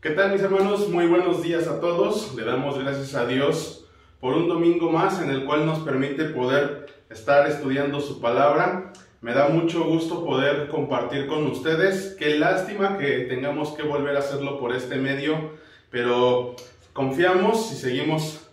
¿Qué tal, mis hermanos? Muy buenos días a todos. Le damos gracias a Dios por un domingo más en el cual nos permite poder estar estudiando su palabra. Me da mucho gusto poder compartir con ustedes. Qué lástima que tengamos que volver a hacerlo por este medio, pero confiamos y seguimos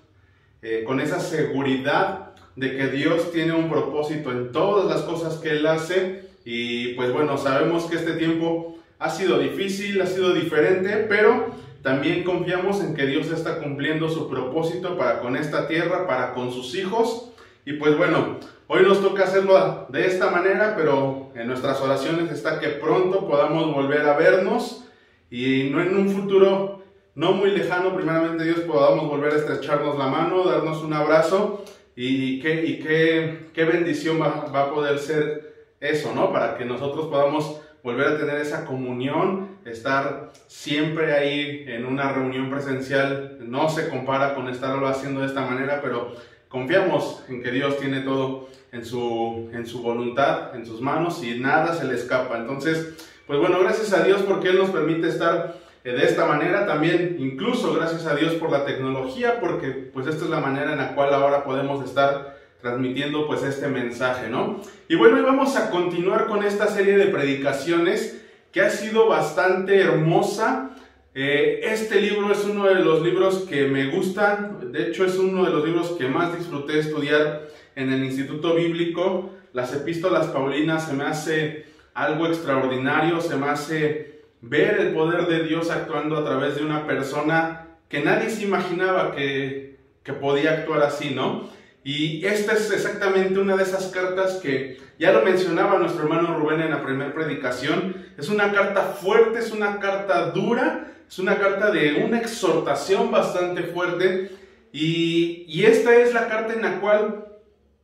con esa seguridad de que Dios tiene un propósito en todas las cosas que Él hace. Y pues bueno, sabemos que este tiempo ha sido difícil, ha sido diferente, pero también confiamos en que Dios está cumpliendo su propósito para con esta tierra, para con sus hijos. Y pues bueno, hoy nos toca hacerlo de esta manera, pero en nuestras oraciones está que pronto podamos volver a vernos y no en un futuro no muy lejano, primeramente Dios, podamos volver a estrecharnos la mano, darnos un abrazo y qué bendición va a poder ser eso, ¿no? Para que nosotros podamos volver a tener esa comunión, estar siempre ahí en una reunión presencial. No se compara con estarlo haciendo de esta manera, pero confiamos en que Dios tiene todo en su voluntad, en sus manos, y nada se le escapa. Entonces, pues bueno, gracias a Dios porque Él nos permite estar de esta manera. También, incluso gracias a Dios por la tecnología, porque pues esta es la manera en la cual ahora podemos estar transmitiendo pues este mensaje, ¿no? Y bueno, hoy vamos a continuar con esta serie de predicaciones que ha sido bastante hermosa. Este libro es uno de los libros que me gustan. De hecho, es uno de los libros que más disfruté estudiar en el Instituto Bíblico. Las Epístolas Paulinas se me hace algo extraordinario, se me hace ver el poder de Dios actuando a través de una persona que nadie se imaginaba que podía actuar así, ¿no? Y esta es exactamente una de esas cartas que ya lo mencionaba nuestro hermano Rubén en la primera predicación. Es una carta fuerte, es una carta dura, es una carta de una exhortación bastante fuerte. Y esta es la carta en la cual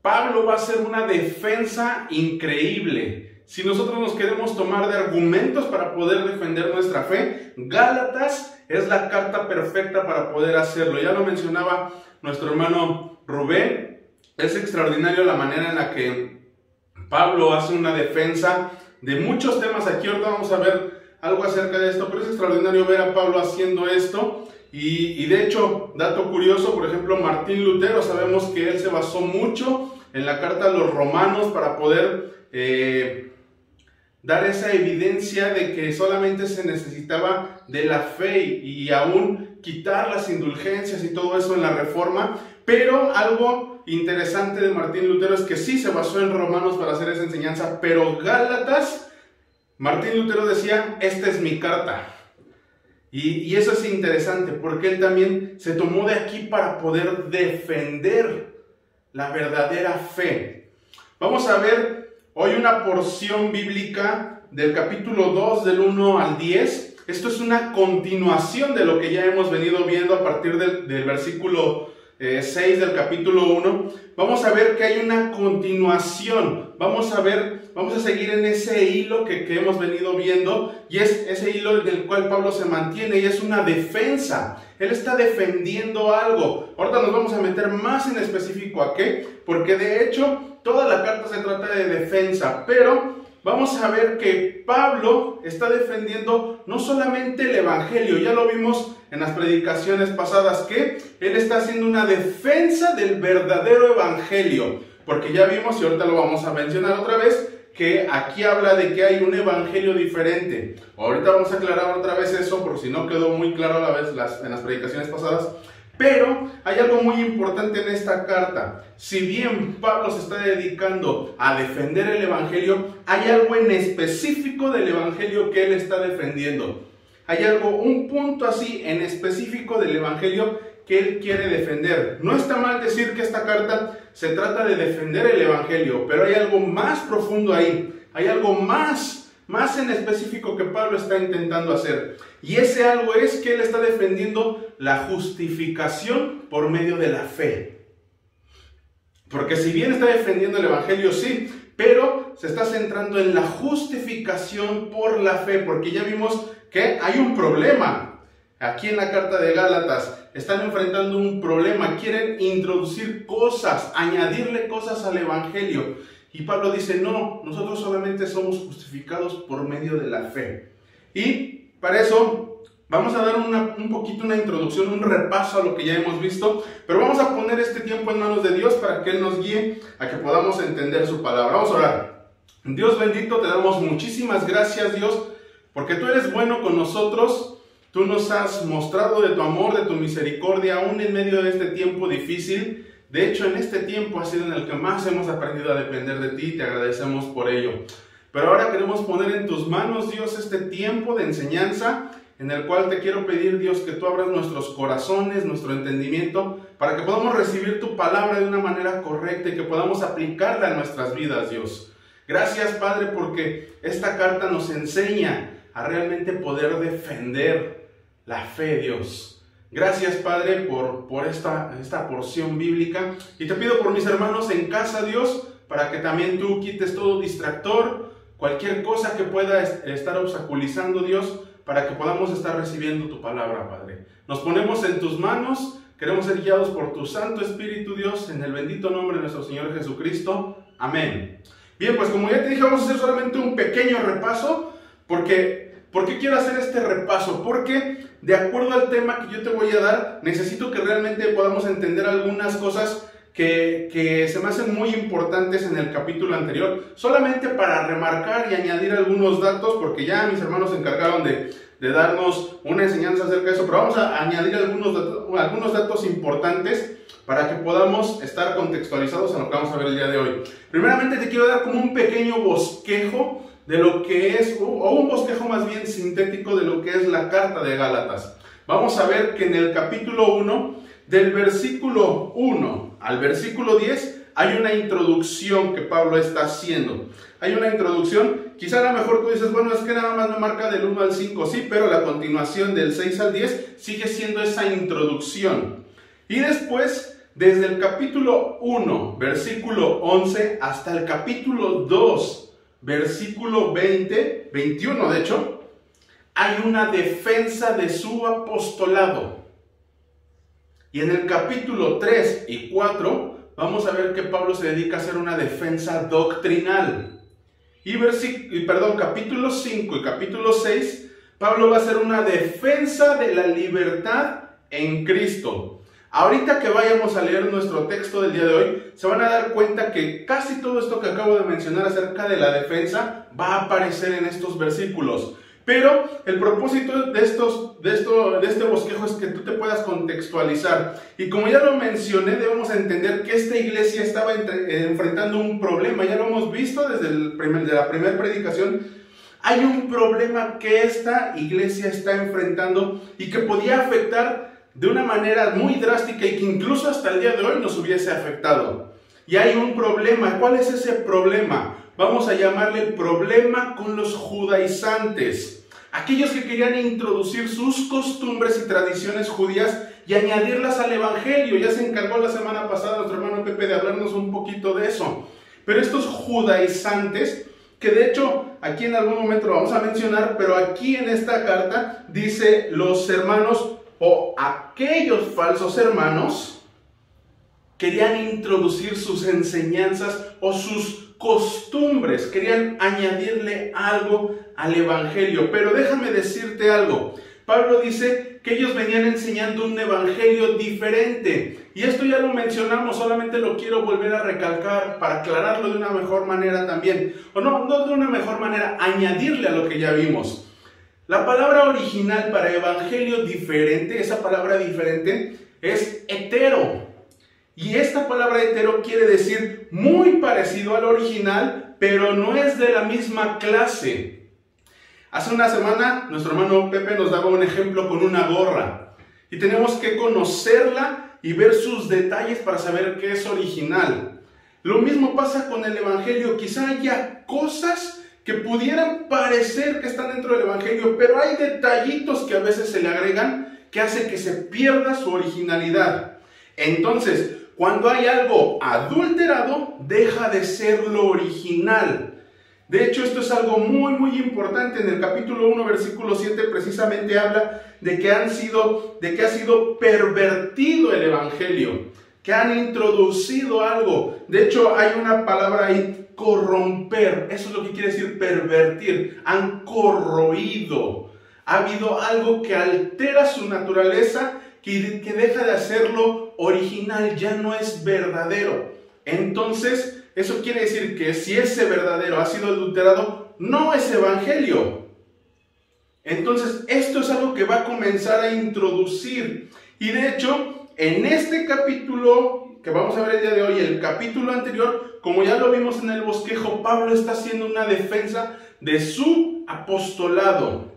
Pablo va a hacer una defensa increíble. Si nosotros nos queremos tomar de argumentos para poder defender nuestra fe, Gálatas es la carta perfecta para poder hacerlo. Ya lo mencionaba nuestro hermano Rubén. Es extraordinario la manera en la que Pablo hace una defensa de muchos temas. Aquí ahorita vamos a ver algo acerca de esto, pero es extraordinario ver a Pablo haciendo esto. Y de hecho, dato curioso, por ejemplo, Martín Lutero, sabemos que él se basó mucho en la carta a los romanos para poder dar esa evidencia de que solamente se necesitaba de la fe y aún quitar las indulgencias y todo eso en la Reforma. Pero algo interesante de Martín Lutero es que sí se basó en Romanos para hacer esa enseñanza, pero Gálatas, Martín Lutero decía, esta es mi carta. Y eso es interesante porque él también se tomó de aquí para poder defender la verdadera fe. Vamos a ver hoy una porción bíblica del capítulo 2, del 1 al 10. Esto es una continuación de lo que ya hemos venido viendo a partir del versículo 6 del capítulo 1. Vamos a ver que hay una continuación. Vamos a seguir en ese hilo que hemos venido viendo, y es ese hilo del cual Pablo se mantiene, y es una defensa. Él está defendiendo algo. Ahorita nos vamos a meter más en específico a qué, porque de hecho toda la carta se trata de defensa, pero vamos a ver que Pablo está defendiendo no solamente el Evangelio. Ya lo vimos en las predicaciones pasadas que él está haciendo una defensa del verdadero Evangelio, porque ya vimos, y ahorita lo vamos a mencionar otra vez, que aquí habla de que hay un evangelio diferente. Ahorita vamos a aclarar otra vez eso, por si no quedó muy claro a la vez en las predicaciones pasadas. Pero hay algo muy importante en esta carta. Si bien Pablo se está dedicando a defender el evangelio, hay algo en específico del evangelio que él está defendiendo. Hay algo, un punto así en específico del evangelio que él quiere defender. No está mal decir que esta carta se trata de defender el evangelio, pero hay algo más profundo ahí. Hay algo más en específico que Pablo está intentando hacer. Y ese algo es que él está defendiendo la justificación por medio de la fe. Porque si bien está defendiendo el evangelio, sí, pero se está centrando en la justificación por la fe, porque ya vimos que hay un problema. Aquí en la carta de Gálatas están enfrentando un problema, quieren introducir cosas, añadirle cosas al evangelio. Y Pablo dice, no, nosotros solamente somos justificados por medio de la fe. Y para eso Vamos a dar una introducción, un repaso a lo que ya hemos visto, pero vamos a poner este tiempo en manos de Dios para que Él nos guíe a que podamos entender su palabra. Vamos a orar. Dios bendito, te damos muchísimas gracias, Dios, porque tú eres bueno con nosotros. Tú nos has mostrado de tu amor, de tu misericordia, aún en medio de este tiempo difícil. De hecho, en este tiempo ha sido en el que más hemos aprendido a depender de ti y te agradecemos por ello. Pero ahora queremos poner en tus manos, Dios, este tiempo de enseñanza, en el cual te quiero pedir, Dios, que tú abras nuestros corazones, nuestro entendimiento, para que podamos recibir tu palabra de una manera correcta y que podamos aplicarla en nuestras vidas, Dios. Gracias, Padre, porque esta carta nos enseña a realmente poder defender la fe, Dios. Gracias, Padre, por esta porción bíblica. Y te pido por mis hermanos en casa, Dios, para que también tú quites todo distractor, cualquier cosa que pueda estar obstaculizando, Dios, para que podamos estar recibiendo tu palabra, Padre. Nos ponemos en tus manos, queremos ser guiados por tu Santo Espíritu, Dios, en el bendito nombre de nuestro Señor Jesucristo. Amén. Bien, pues como ya te dije, vamos a hacer solamente un pequeño repaso. ¿Por qué quiero hacer este repaso? Porque de acuerdo al tema que yo te voy a dar, necesito que realmente podamos entender algunas cosas que se me hacen muy importantes en el capítulo anterior, solamente para remarcar y añadir algunos datos, porque ya mis hermanos se encargaron de darnos una enseñanza acerca de eso, pero vamos a añadir algunos datos importantes para que podamos estar contextualizados en lo que vamos a ver el día de hoy. Primeramente te quiero dar como un pequeño bosquejo de lo que es, o un bosquejo más bien sintético de lo que es la carta de Gálatas. Vamos a ver que en el capítulo 1, del versículo 1 al versículo 10, hay una introducción que Pablo está haciendo. Hay una introducción, quizá a lo mejor tú dices, bueno, es que nada más me marca del 1 al 5, sí, pero la continuación del 6 al 10 sigue siendo esa introducción. Y después, desde el capítulo 1, versículo 11, hasta el capítulo 2, versículo 21 de hecho, hay una defensa de su apostolado. Y en el capítulo 3 y 4 vamos a ver que Pablo se dedica a hacer una defensa doctrinal. Y capítulo 5 y capítulo 6, Pablo va a hacer una defensa de la libertad en Cristo. Ahorita que vayamos a leer nuestro texto del día de hoy, se van a dar cuenta que casi todo esto que acabo de mencionar acerca de la defensa va a aparecer en estos versículos. Pero el propósito de este bosquejo es que tú te puedas contextualizar. Y como ya lo mencioné, debemos entender que esta iglesia estaba enfrentando un problema. Ya lo hemos visto desde la primera predicación. Hay un problema que esta iglesia está enfrentando y que podía afectar de una manera muy drástica y que incluso hasta el día de hoy nos hubiese afectado. Y hay un problema. ¿Cuál es ese problema? Vamos a llamarle el problema con los judaizantes. Aquellos que querían introducir sus costumbres y tradiciones judías y añadirlas al evangelio. Ya se encargó la semana pasada nuestro hermano Pepe de hablarnos un poquito de eso. Pero estos judaizantes, que de hecho aquí en algún momento lo vamos a mencionar, pero aquí en esta carta dice los hermanos o aquellos falsos hermanos querían introducir sus enseñanzas o sus costumbres, querían añadirle algo al evangelio. Pero déjame decirte algo. Pablo dice que ellos venían enseñando un evangelio diferente. Y esto ya lo mencionamos, solamente lo quiero volver a recalcar para aclararlo de una mejor manera también. O no de una mejor manera, añadirle a lo que ya vimos. La palabra original para evangelio diferente, esa palabra diferente, es hetero. Y esta palabra hetero quiere decir muy parecido al original, pero no es de la misma clase. Hace una semana nuestro hermano Pepe nos daba un ejemplo con una gorra. Y tenemos que conocerla y ver sus detalles para saber qué es original. Lo mismo pasa con el evangelio. Quizá haya cosas que pudieran parecer que están dentro del evangelio, pero hay detallitos que a veces se le agregan que hacen que se pierda su originalidad. Entonces, cuando hay algo adulterado, deja de ser lo original. De hecho, esto es algo muy, muy importante. En el capítulo 1, versículo 7, precisamente habla de que ha sido pervertido el evangelio, que han introducido algo. De hecho, hay una palabra ahí, corromper. Eso es lo que quiere decir pervertir. Han corroído, Ha habido algo que altera su naturaleza, que deja de hacerlo original, ya no es verdadero. Entonces, eso quiere decir que si ese verdadero ha sido adulterado, no es evangelio. Entonces, esto es algo que va a comenzar a introducir. Y de hecho, en este capítulo que vamos a ver el día de hoy, el capítulo anterior, como ya lo vimos en el bosquejo, Pablo está haciendo una defensa de su apostolado.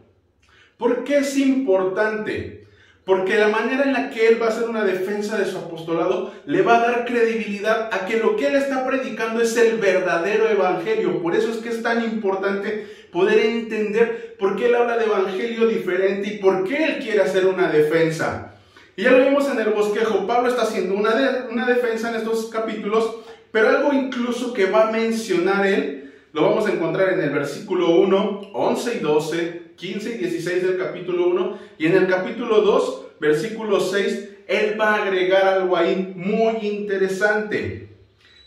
¿Por qué es importante? Porque la manera en la que él va a hacer una defensa de su apostolado le va a dar credibilidad a que lo que él está predicando es el verdadero evangelio. Por eso es que es tan importante poder entender por qué él habla de evangelio diferente y por qué él quiere hacer una defensa. Y ya lo vimos en el bosquejo, Pablo está haciendo una defensa en estos capítulos, pero algo incluso que va a mencionar él, lo vamos a encontrar en el versículo 1, 11 y 12, 15 y 16 del capítulo 1, y en el capítulo 2, versículo 6, él va a agregar algo ahí muy interesante.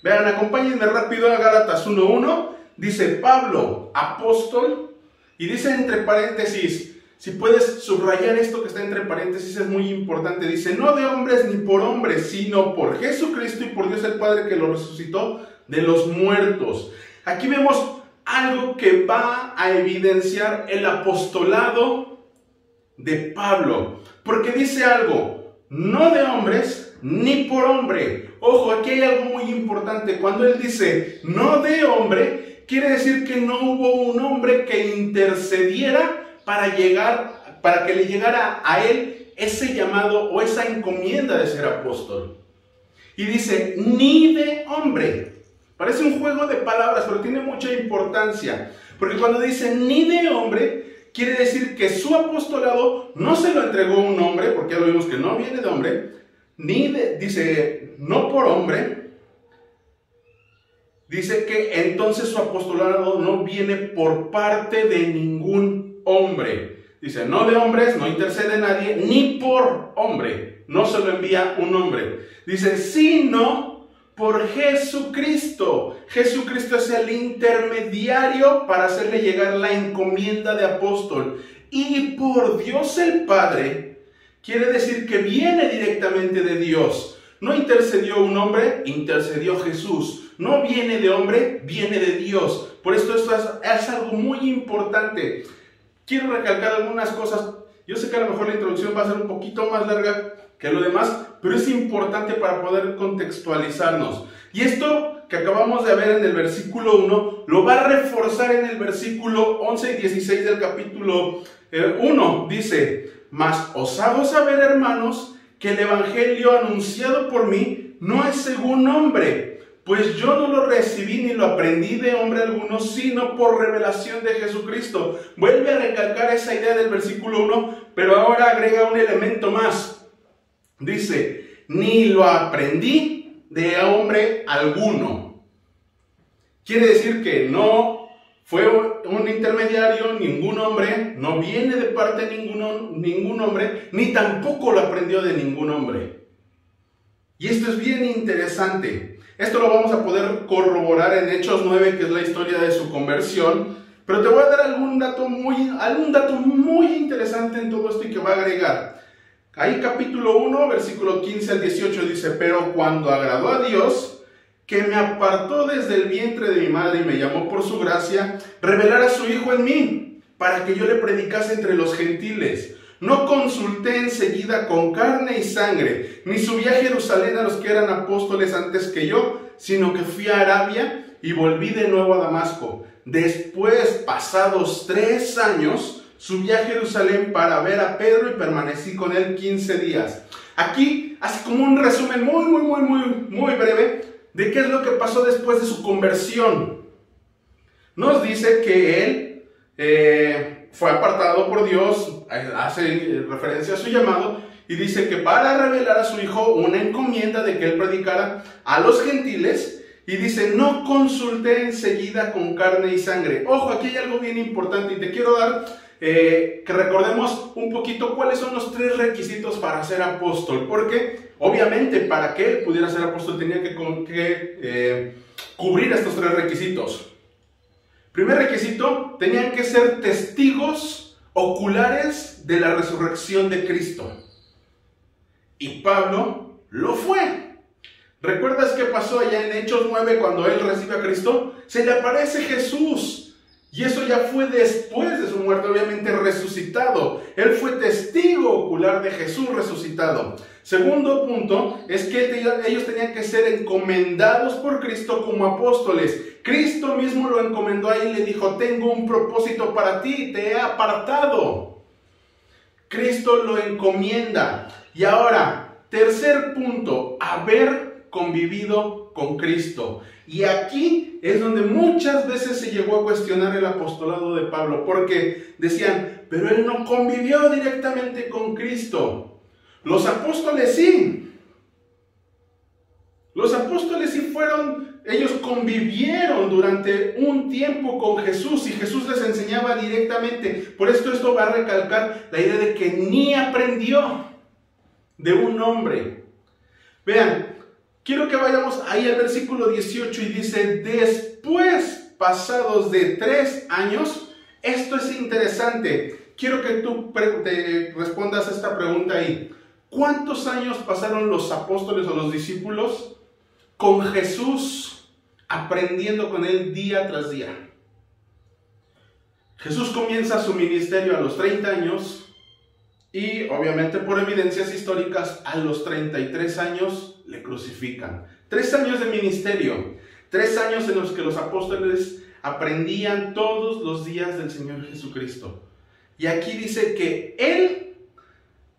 Vean, acompáñenme rápido a Gálatas 1:1, dice Pablo, apóstol, y dice entre paréntesis, si puedes subrayar esto que está entre paréntesis, es muy importante, dice, no de hombres ni por hombres, sino por Jesucristo y por Dios el Padre que lo resucitó de los muertos. Aquí vemos algo que va a evidenciar el apostolado de Pablo, porque dice algo, no de hombres ni por hombre. Ojo, aquí hay algo muy importante, cuando él dice no de hombre, quiere decir que no hubo un hombre que intercediera para que le llegara a él ese llamado o esa encomienda de ser apóstol. Y dice, ni de hombre. Parece un juego de palabras, pero tiene mucha importancia. Porque cuando dice ni de hombre, quiere decir que su apostolado no se lo entregó un hombre, porque ya lo vimos que no viene de hombre, dice, no por hombre. Dice que entonces su apostolado no viene por parte de ningún hombre. Dice, no de hombres, no intercede nadie, ni por hombre. No se lo envía un hombre. Dice, sino por Jesucristo. Jesucristo es el intermediario para hacerle llegar la encomienda de apóstol. Y por Dios el Padre, quiere decir que viene directamente de Dios. No intercedió un hombre, intercedió Jesús. No viene de hombre, viene de Dios. Por esto es algo muy importante. Quiero recalcar algunas cosas. Yo sé que a lo mejor la introducción va a ser un poquito más larga que lo demás, pero es importante para poder contextualizarnos. Y esto que acabamos de ver en el versículo 1, lo va a reforzar en el versículo 11 y 16 del capítulo 1. Dice, mas os hago saber, hermanos, que el evangelio anunciado por mí no es según hombre, pues yo no lo recibí ni lo aprendí de hombre alguno, sino por revelación de Jesucristo. Vuelve a recalcar esa idea del versículo 1, pero ahora agrega un elemento más. Dice, ni lo aprendí de hombre alguno. Quiere decir que no fue un intermediario, ningún hombre, no viene de parte de ningún hombre, ni tampoco lo aprendió de ningún hombre. Y esto es bien interesante. Esto lo vamos a poder corroborar en Hechos 9, que es la historia de su conversión. Pero te voy a dar algún dato muy interesante en todo esto y que va a agregar. Ahí capítulo 1, versículo 15 al 18 dice, pero cuando agradó a Dios, que me apartó desde el vientre de mi madre y me llamó por su gracia, revelar a su Hijo en mí, para que yo le predicase entre los gentiles. No consulté enseguida con carne y sangre, ni subí a Jerusalén a los que eran apóstoles antes que yo, sino que fui a Arabia y volví de nuevo a Damasco. Después, pasados 3 años, subí a Jerusalén para ver a Pedro y permanecí con él 15 días. Aquí hace como un resumen muy breve de qué es lo que pasó después de su conversión. Nos dice que él fue apartado por Dios, hace referencia a su llamado, y dice que para revelar a su Hijo una encomienda de que él predicara a los gentiles, y dice, no consulté enseguida con carne y sangre. Ojo, aquí hay algo bien importante, y te quiero dar que recordemos un poquito cuáles son los 3 requisitos para ser apóstol, porque obviamente para que él pudiera ser apóstol tenía que cubrir estos 3 requisitos. Primer requisito, tenían que ser testigos oculares de la resurrección de Cristo. Y Pablo lo fue. ¿Recuerdas qué pasó allá en Hechos 9 cuando él recibe a Cristo? Se le aparece Jesús. Y eso ya fue después de su muerte, obviamente resucitado. Él fue testigo ocular de Jesús resucitado. Segundo punto es que ellos tenían que ser encomendados por Cristo como apóstoles. Cristo mismo lo encomendó ahí y le dijo: tengo un propósito para ti, te he apartado. Cristo lo encomienda. Y ahora, tercer punto, haber convivido con Cristo. Y aquí es donde muchas veces se llegó a cuestionar el apostolado de Pablo, porque decían: pero él no convivió directamente con Cristo. Los apóstoles sí. Los apóstoles sí fueron, ellos convivieron durante un tiempo con Jesús y Jesús les enseñaba directamente. Por esto va a recalcar la idea de que ni aprendió de un hombre. Vean, quiero que vayamos ahí al versículo 18 y dice: después, pasados de 3 años, esto es interesante. Quiero que tú te respondas a esta pregunta ahí. ¿Cuántos años pasaron los apóstoles o los discípulos con Jesús, aprendiendo con él día tras día? Jesús comienza su ministerio a los 30 años y obviamente por evidencias históricas a los 33 años le crucifican. 3 años de ministerio, 3 años en los que los apóstoles aprendían todos los días del Señor Jesucristo. Y aquí dice que él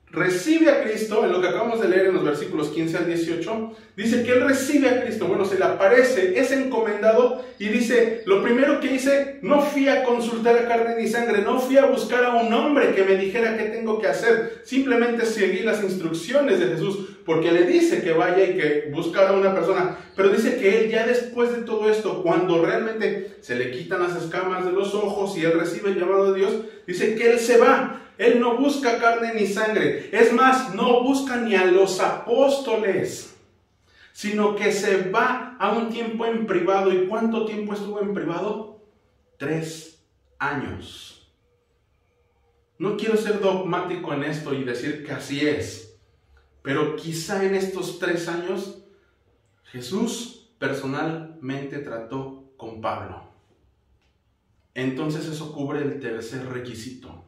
recibe a Cristo, en lo que acabamos de leer en los versículos 15 al 18, dice que él recibe a Cristo, bueno, se le aparece, es encomendado y dice: lo primero que hice, no fui a consultar a carne ni sangre, no fui a buscar a un hombre que me dijera qué tengo que hacer, simplemente seguí las instrucciones de Jesús, porque le dice que vaya y que buscara a una persona, pero dice que él ya después de todo esto, cuando realmente se le quitan las escamas de los ojos y él recibe el llamado de Dios, dice que él se va. Él no busca carne ni sangre. Es más, no busca ni a los apóstoles, sino que se va a un tiempo en privado. ¿Y cuánto tiempo estuvo en privado? 3 años. No quiero ser dogmático en esto y decir que así es, pero quizá en estos 3 años Jesús personalmente trató con Pablo. Entonces eso cubre el tercer requisito: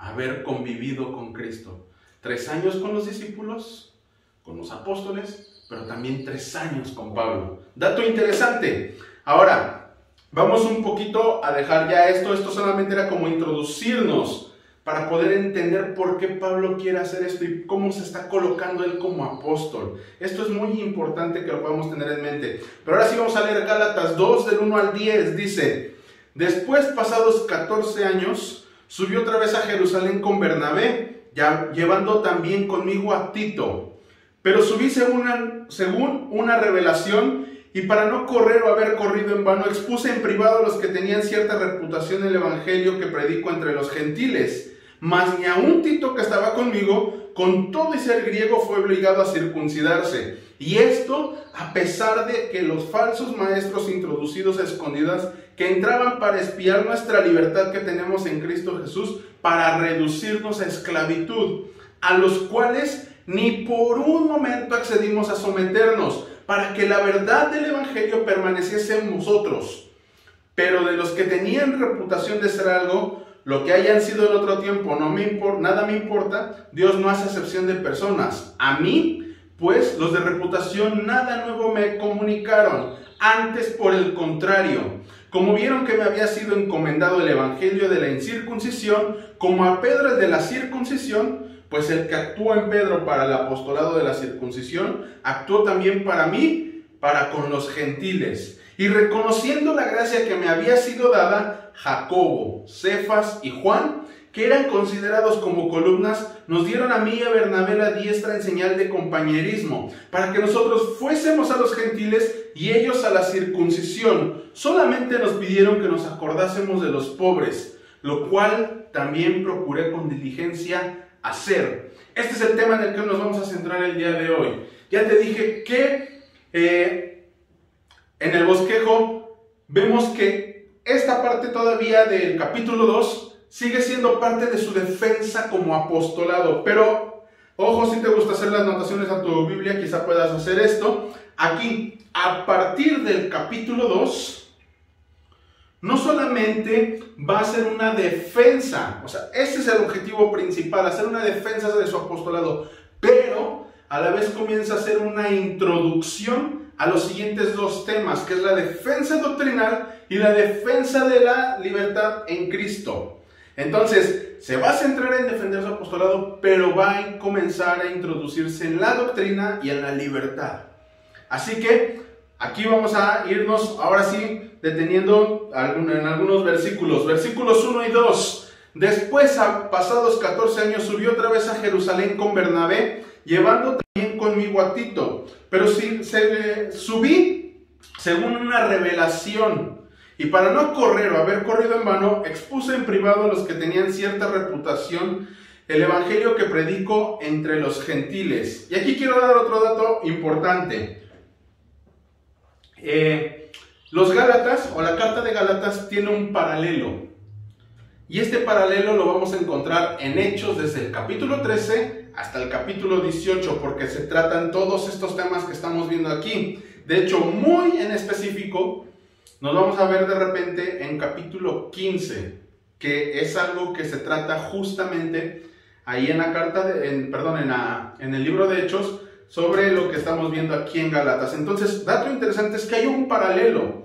haber convivido con Cristo. 3 años con los discípulos, con los apóstoles, pero también 3 años con Pablo. Dato interesante. Ahora, vamos un poquito a dejar ya esto. Esto solamente era como introducirnos para poder entender por qué Pablo quiere hacer esto y cómo se está colocando él como apóstol. Esto es muy importante que lo podamos tener en mente. Pero ahora sí vamos a leer Gálatas 2, del 1 al 10. Dice: después, pasados 14 años, subí otra vez a Jerusalén con Bernabé, ya llevando también conmigo a Tito. Pero subí según una revelación, y para no correr o haber corrido en vano, expuse en privado a los que tenían cierta reputación el evangelio que predico entre los gentiles. Mas ni aun Tito, que estaba conmigo, con todo y ser griego, fue obligado a circuncidarse. Y esto a pesar de que los falsos maestros introducidos a escondidas, que entraban para espiar nuestra libertad que tenemos en Cristo Jesús, para reducirnos a esclavitud, a los cuales ni por un momento accedimos a someternos, para que la verdad del evangelio permaneciese en vosotros. Pero de los que tenían reputación de ser algo, lo que hayan sido en otro tiempo, nada me importa. Dios no hace acepción de personas. A mí, pues, los de reputación nada nuevo me comunicaron, antes por el contrario. Como vieron que me había sido encomendado el evangelio de la incircuncisión, como a Pedro el de la circuncisión, pues el que actuó en Pedro para el apostolado de la circuncisión, actuó también para mí, para con los gentiles. Y reconociendo la gracia que me había sido dada, Jacobo, Cefas y Juan, que eran considerados como columnas, nos dieron a mí y a Bernabé la diestra en señal de compañerismo, para que nosotros fuésemos a los gentiles y ellos a la circuncisión. Solamente nos pidieron que nos acordásemos de los pobres, lo cual también procuré con diligencia hacer. Este es el tema en el que nos vamos a centrar el día de hoy. Ya te dije que en el bosquejo vemos que esta parte todavía del capítulo 2 sigue siendo parte de su defensa como apostolado. Pero, ojo, si te gusta hacer las anotaciones a tu Biblia, quizá puedas hacer esto. Aquí, a partir del capítulo 2, no solamente va a ser una defensa, o sea, ese es el objetivo principal, hacer una defensa de su apostolado, pero a la vez comienza a hacer una introducción a los siguientes dos temas, que es la defensa doctrinal y la defensa de la libertad en Cristo. Entonces, se va a centrar en defender su apostolado, pero va a comenzar a introducirse en la doctrina y en la libertad. Así que aquí vamos a irnos ahora sí deteniendo en algunos versículos. Versículos 1 y 2. Después, pasados 14 años, subí otra vez a Jerusalén con Bernabé, llevando también conmigo a Tito. Pero subí según una revelación. Y para no correr o haber corrido en vano, expuse en privado a los que tenían cierta reputación el evangelio que predico entre los gentiles. Y aquí quiero dar otro dato importante. Los Gálatas, o la carta de Gálatas, tiene un paralelo. Y este paralelo lo vamos a encontrar en Hechos desde el capítulo 13 hasta el capítulo 18, porque se tratan todos estos temas que estamos viendo aquí. De hecho, muy en específico, nos vamos a ver de repente en capítulo 15, que es algo que se trata justamente ahí en la carta, en el libro de Hechos, sobre lo que estamos viendo aquí en Gálatas. Entonces, dato interesante es que hay un paralelo.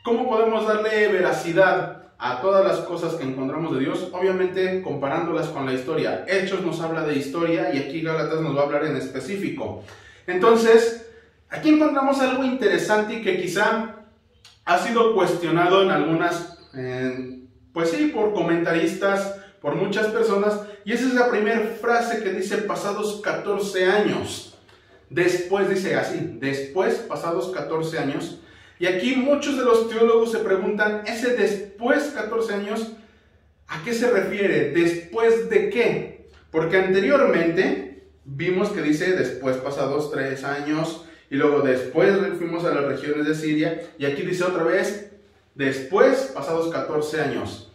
¿Cómo podemos darle veracidad a todas las cosas que encontramos de Dios? Obviamente comparándolas con la historia. Hechos nos habla de historia y aquí Gálatas nos va a hablar en específico. Entonces, aquí encontramos algo interesante y que quizá ha sido cuestionado en algunas, pues sí, por comentaristas, por muchas personas, y esa es la primera frase que dice pasados 14 años. Después dice así, después, pasados 14 años. Y aquí muchos de los teólogos se preguntan, ese después 14 años, ¿a qué se refiere? ¿Después de qué? Porque anteriormente vimos que dice después pasados 3 años, y luego después fuimos a las regiones de Siria, y aquí dice otra vez, después pasados 14 años.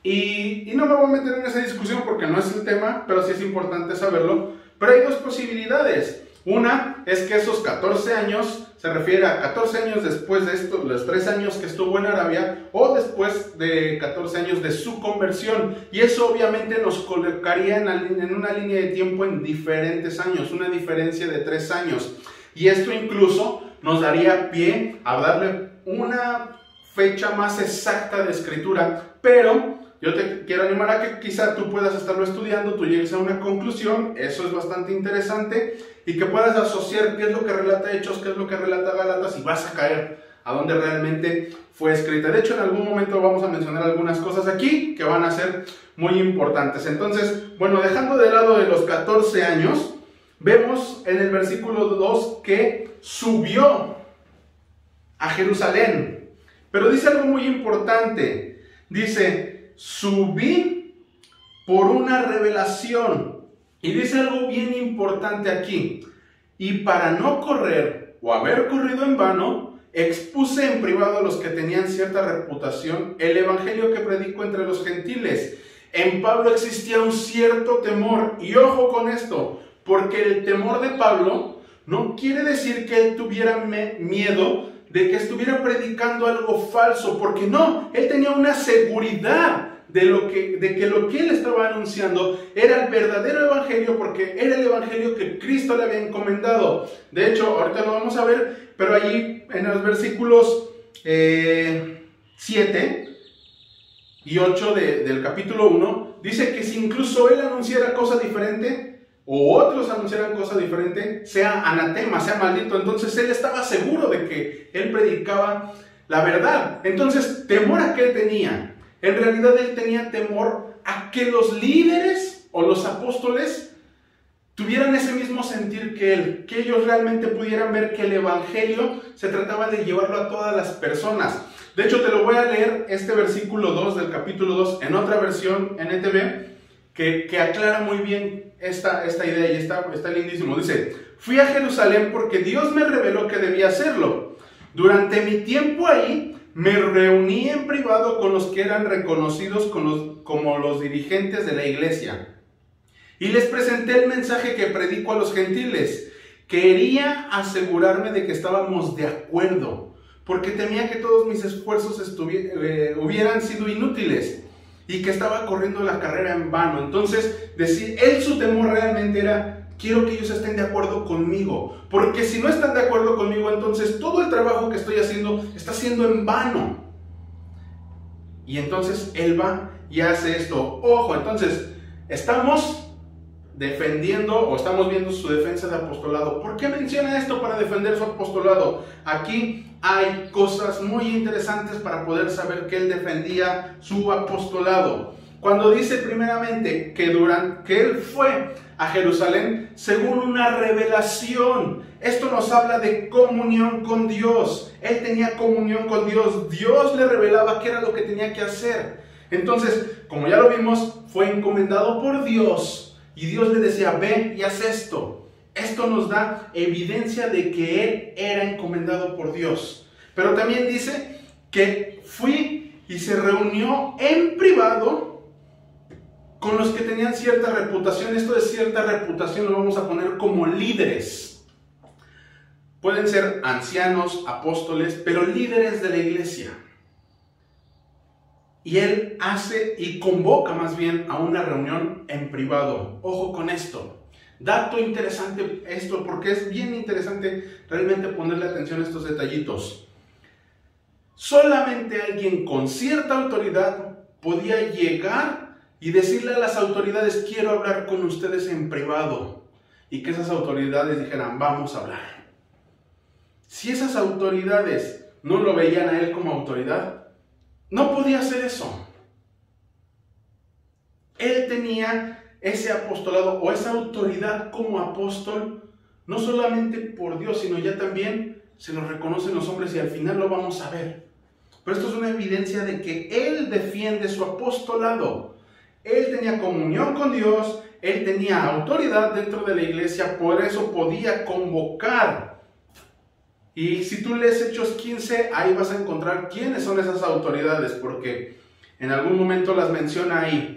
Y no me voy a meter en esa discusión porque no es el tema, pero sí es importante saberlo. Pero hay dos posibilidades. Una es que esos 14 años se refiere a 14 años después de esto, los 3 años que estuvo en Arabia, o después de 14 años de su conversión. Y eso obviamente nos colocaría en una línea de tiempo en diferentes años, una diferencia de 3 años. Y esto incluso nos daría pie a darle una fecha más exacta de escritura, pero yo te quiero animar a que quizá tú puedas estarlo estudiando, tú llegues a una conclusión, eso es bastante interesante, y que puedas asociar qué es lo que relata Hechos, qué es lo que relata Gálatas, y vas a caer a donde realmente fue escrita. De hecho, en algún momento vamos a mencionar algunas cosas aquí que van a ser muy importantes. Entonces, bueno, dejando de lado de los 14 años, vemos en el versículo 2 que subió a Jerusalén. Pero dice algo muy importante. Dice, subí por una revelación. Y dice algo bien importante aquí. Y para no correr o haber corrido en vano, expuse en privado a los que tenían cierta reputación el evangelio que predico entre los gentiles. En Pablo existía un cierto temor. Y ojo con esto, porque el temor de Pablo no quiere decir que él tuviera miedo de que estuviera predicando algo falso, porque no, él tenía una seguridad de que lo que él estaba anunciando era el verdadero evangelio, porque era el evangelio que Cristo le había encomendado. De hecho, ahorita lo vamos a ver, pero allí en los versículos 7 y 8 del capítulo 1, dice que si incluso él anunciara cosa diferente, o otros anunciaran cosa diferente, sea anatema, sea maldito. Entonces él estaba seguro de que él predicaba la verdad. Entonces, ¿temor a qué tenía? En realidad él tenía temor a que los líderes o los apóstoles tuvieran ese mismo sentir que él, que ellos realmente pudieran ver que el evangelio se trataba de llevarlo a todas las personas. De hecho, te lo voy a leer, este versículo 2 del capítulo 2, en otra versión, NTV, que aclara muy bien esta idea y está lindísimo. Dice, fui a Jerusalén porque Dios me reveló que debía hacerlo. Durante mi tiempo ahí, me reuní en privado con los que eran reconocidos como los dirigentes de la iglesia y les presenté el mensaje que predico a los gentiles. Quería asegurarme de que estábamos de acuerdo, porque temía que todos mis esfuerzos hubieran sido inútiles y que estaba corriendo la carrera en vano. Entonces, su temor realmente era: quiero que ellos estén de acuerdo conmigo, porque si no están de acuerdo conmigo, entonces todo el trabajo que estoy haciendo está siendo en vano. Y entonces él va y hace esto. Ojo, entonces estamos defendiendo o estamos viendo su defensa de apostolado. ¿Por qué menciona esto para defender su apostolado? Aquí hay cosas muy interesantes para poder saber que él defendía su apostolado. Cuando dice primeramente que él fue a Jerusalén según una revelación, esto nos habla de comunión con Dios. Él tenía comunión con Dios. Dios le revelaba qué era lo que tenía que hacer. Entonces, como ya lo vimos, fue encomendado por Dios. Y Dios le decía: ve y haz esto. Esto nos da evidencia de que él era encomendado por Dios. Pero también dice que fui y se reunió en privado con los que tenían cierta reputación. Esto de cierta reputación lo vamos a poner como líderes. Pueden ser ancianos, apóstoles, pero líderes de la iglesia. Y él hace y convoca más bien a una reunión en privado. Ojo con esto. Dato interesante esto, porque es bien interesante realmente ponerle atención a estos detallitos. Solamente alguien con cierta autoridad podía llegar y decirle a las autoridades: quiero hablar con ustedes en privado. Y que esas autoridades dijeran: vamos a hablar. Si esas autoridades no lo veían a él como autoridad, no podía hacer eso. Él tenía ese apostolado o esa autoridad como apóstol, no solamente por Dios, sino ya también se lo reconocen los hombres, y al final lo vamos a ver. Pero esto es una evidencia de que él defiende su apostolado. Él tenía comunión con Dios, él tenía autoridad dentro de la iglesia, por eso podía convocar. Y si tú lees Hechos 15, ahí vas a encontrar quiénes son esas autoridades, porque en algún momento las menciona ahí.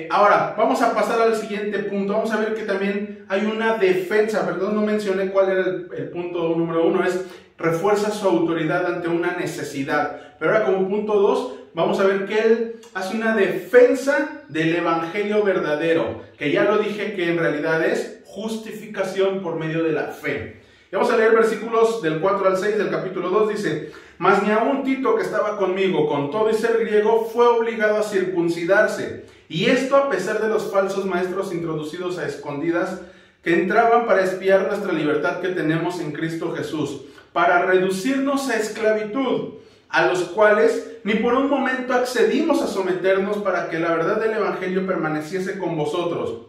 Ahora, vamos a pasar al siguiente punto. Vamos a ver que también hay una defensa. Perdón, no mencioné cuál era el punto número 1. Es: refuerza su autoridad ante una necesidad. Pero ahora, como punto 2, vamos a ver que él hace una defensa del evangelio verdadero, que ya lo dije que en realidad es justificación por medio de la fe. Y vamos a leer versículos del 4 al 6 del capítulo 2. Dice: mas ni aun Tito, que estaba conmigo, con todo y ser griego, fue obligado a circuncidarse. Y esto a pesar de los falsos maestros introducidos a escondidas, que entraban para espiar nuestra libertad que tenemos en Cristo Jesús, para reducirnos a esclavitud, a los cuales ni por un momento accedimos a someternos, para que la verdad del evangelio permaneciese con vosotros.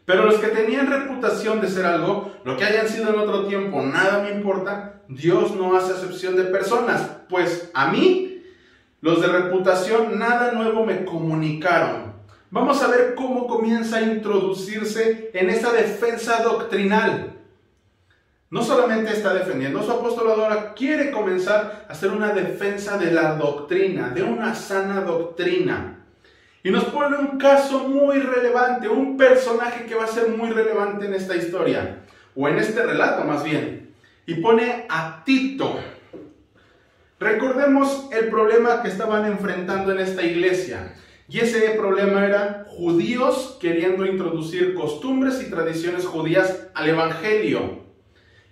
Pero los que tenían reputación de ser algo, lo que hayan sido en otro tiempo, nada me importa. Dios no hace acepción de personas, pues a mí, los de reputación, nada nuevo me comunicaron. Vamos a ver cómo comienza a introducirse en esa defensa doctrinal. No solamente está defendiendo su apostolado, ahora quiere comenzar a hacer una defensa de la doctrina, de una sana doctrina. Y nos pone un caso muy relevante, un personaje que va a ser muy relevante en esta historia, o en este relato más bien. Y pone a Tito. Recordemos el problema que estaban enfrentando en esta iglesia. Y ese problema era judíos queriendo introducir costumbres y tradiciones judías al evangelio.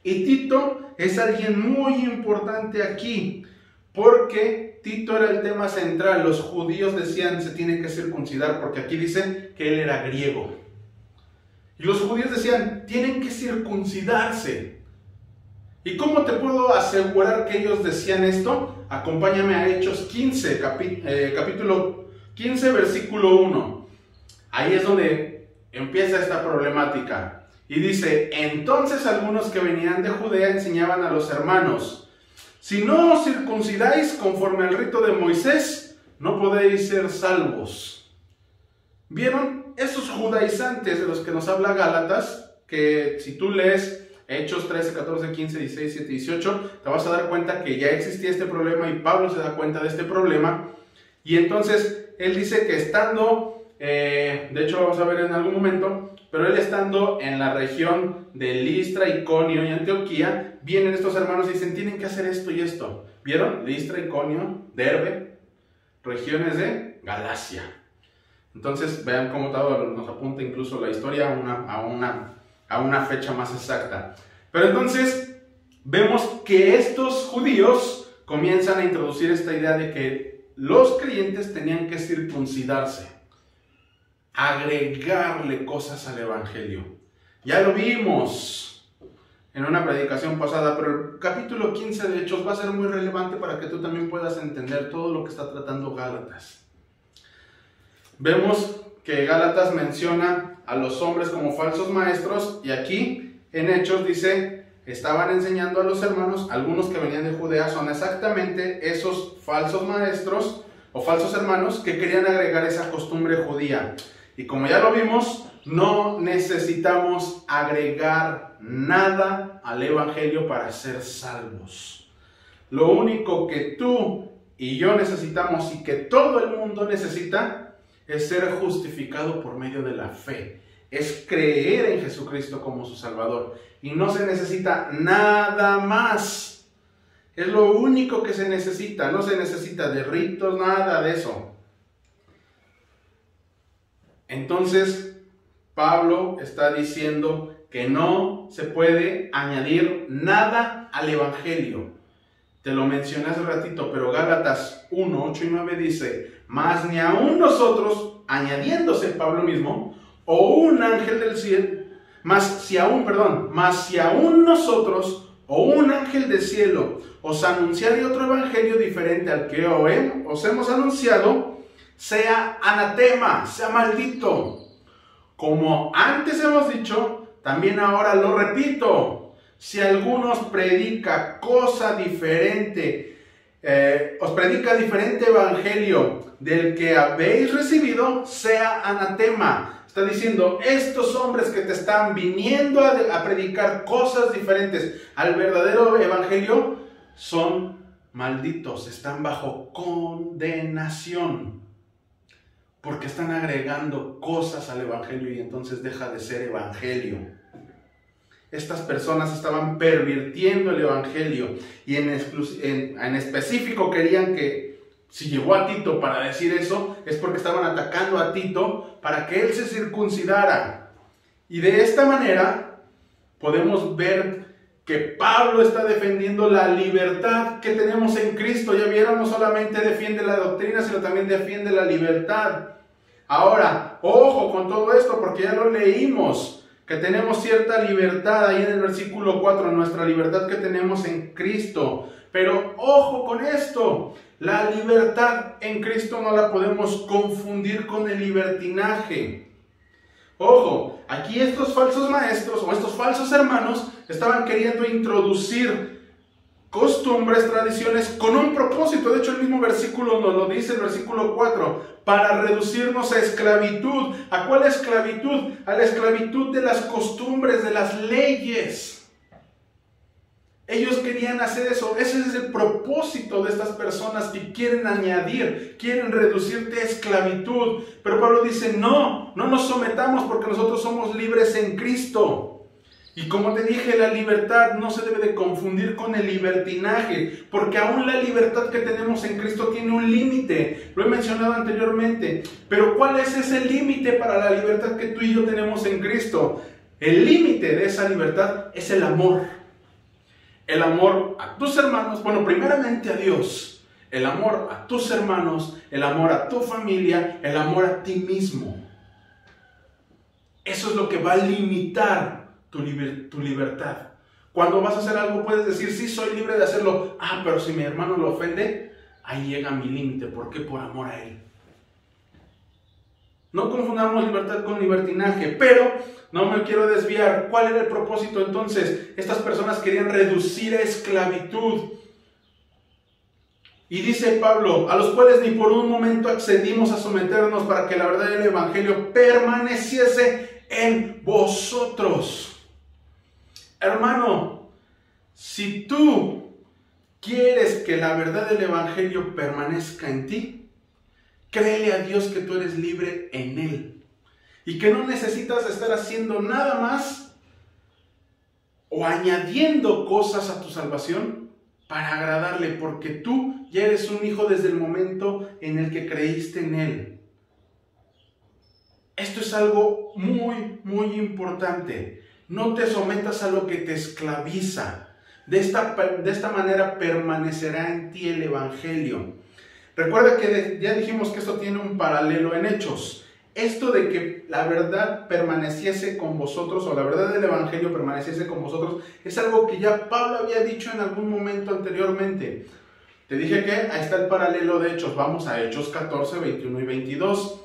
Y Tito es alguien muy importante aquí, porque Tito era el tema central. Los judíos decían: se tiene que circuncidar, porque aquí dicen que él era griego. Y los judíos decían: tienen que circuncidarse. ¿Y cómo te puedo asegurar que ellos decían esto? Acompáñame a Hechos 15, capítulo 15, versículo 1. Ahí es donde empieza esta problemática. Y dice: entonces algunos que venían de Judea enseñaban a los hermanos: si no os circuncidáis conforme al rito de Moisés, no podéis ser salvos. ¿Vieron? Esos judaizantes de los que nos habla Gálatas, que si tú lees Hechos 13, 14, 15, 16, 17, 18, te vas a dar cuenta que ya existía este problema y Pablo se da cuenta de este problema. Y entonces él dice que estando, de hecho lo vamos a ver en algún momento, pero él estando en la región de Listra, Iconio y Antioquía, vienen estos hermanos y dicen, tienen que hacer esto y esto. ¿Vieron? Listra, Iconio, Derbe, regiones de Galacia. Entonces vean cómo todo nos apunta incluso la historia a una fecha más exacta. Pero entonces vemos que estos judíos comienzan a introducir esta idea de que los creyentes tenían que circuncidarse, agregarle cosas al evangelio. Ya lo vimos en una predicación pasada, pero el capítulo 15 de Hechos va a ser muy relevante para que tú también puedas entender todo lo que está tratando Gálatas. Vemos que Gálatas menciona a los hombres como falsos maestros, y aquí en Hechos dice, estaban enseñando a los hermanos, algunos que venían de Judea son exactamente esos falsos maestros o falsos hermanos que querían agregar esa costumbre judía. Y como ya lo vimos, no necesitamos agregar nada al evangelio para ser salvos. Lo único que tú y yo necesitamos y que todo el mundo necesita es ser justificado por medio de la fe, es creer en Jesucristo como su Salvador, y no se necesita nada más. Es lo único que se necesita, no se necesita de ritos, nada de eso. Entonces, Pablo está diciendo que no se puede añadir nada al evangelio. Te lo mencioné hace ratito, pero Gálatas 1, 8 y 9 dice, mas ni aun nosotros, añadiéndose Pablo mismo, o un ángel del cielo, mas si aún nosotros, o un ángel del cielo, os anunciare otro evangelio diferente al que os hemos anunciado, sea anatema, sea maldito. Como antes hemos dicho, también ahora lo repito. Si alguno os predica cosa diferente, os predica diferente evangelio del que habéis recibido, sea anatema. Está diciendo, estos hombres que te están viniendo a predicar cosas diferentes al verdadero evangelio, son malditos, están bajo condenación. Porque están agregando cosas al evangelio y entonces deja de ser evangelio. Estas personas estaban pervirtiendo el evangelio y en específico querían que, si llegó a Tito para decir eso, es porque estaban atacando a Tito para que él se circuncidara. Y de esta manera podemos ver que Pablo está defendiendo la libertad que tenemos en Cristo. Ya vieron, no solamente defiende la doctrina, sino también defiende la libertad. Ahora, ojo con todo esto porque ya lo leímos. Que tenemos cierta libertad ahí en el versículo 4, nuestra libertad que tenemos en Cristo. Pero ojo con esto, la libertad en Cristo no la podemos confundir con el libertinaje. Ojo, aquí estos falsos maestros o estos falsos hermanos estaban queriendo introducir costumbres, tradiciones con un propósito. De hecho el mismo versículo nos lo dice, el versículo 4, para reducirnos a esclavitud. ¿A cuál esclavitud? A la esclavitud de las costumbres, de las leyes. Ellos querían hacer eso. Ese es el propósito de estas personas que quieren añadir, quieren reducirte a esclavitud. Pero Pablo dice, no nos sometamos porque nosotros somos libres en Cristo. Y como te dije, la libertad no se debe de confundir con el libertinaje, porque aún la libertad que tenemos en Cristo tiene un límite. Lo he mencionado anteriormente. Pero ¿cuál es ese límite para la libertad que tú y yo tenemos en Cristo? El límite de esa libertad es el amor. El amor a tus hermanos, bueno, primeramente a Dios. El amor a tus hermanos, el amor a tu familia, el amor a ti mismo. Eso es lo que va a limitar tu libertad. Cuando vas a hacer algo puedes decir, sí, soy libre de hacerlo. Pero si mi hermano lo ofende, ahí llega mi límite. ¿Por qué? Por amor a él. No confundamos libertad con libertinaje, pero no me quiero desviar. ¿Cuál era el propósito entonces? Estas personas querían reducir a esclavitud. Y dice Pablo, a los cuales ni por un momento accedimos a someternos para que la verdad del evangelio permaneciese en vosotros. Hermano, si tú quieres que la verdad del Evangelio permanezca en ti, créele a Dios que tú eres libre en Él y que no necesitas estar haciendo nada más o añadiendo cosas a tu salvación para agradarle, porque tú ya eres un hijo desde el momento en el que creíste en Él. Esto es algo muy, muy importante. No te sometas a lo que te esclaviza. De esta manera permanecerá en ti el Evangelio. Recuerda que ya dijimos que esto tiene un paralelo en Hechos. Esto de que la verdad permaneciese con vosotros, o la verdad del Evangelio permaneciese con vosotros, es algo que ya Pablo había dicho en algún momento anteriormente. Te dije que ahí está el paralelo de Hechos. Vamos a Hechos 14, 21 y 22.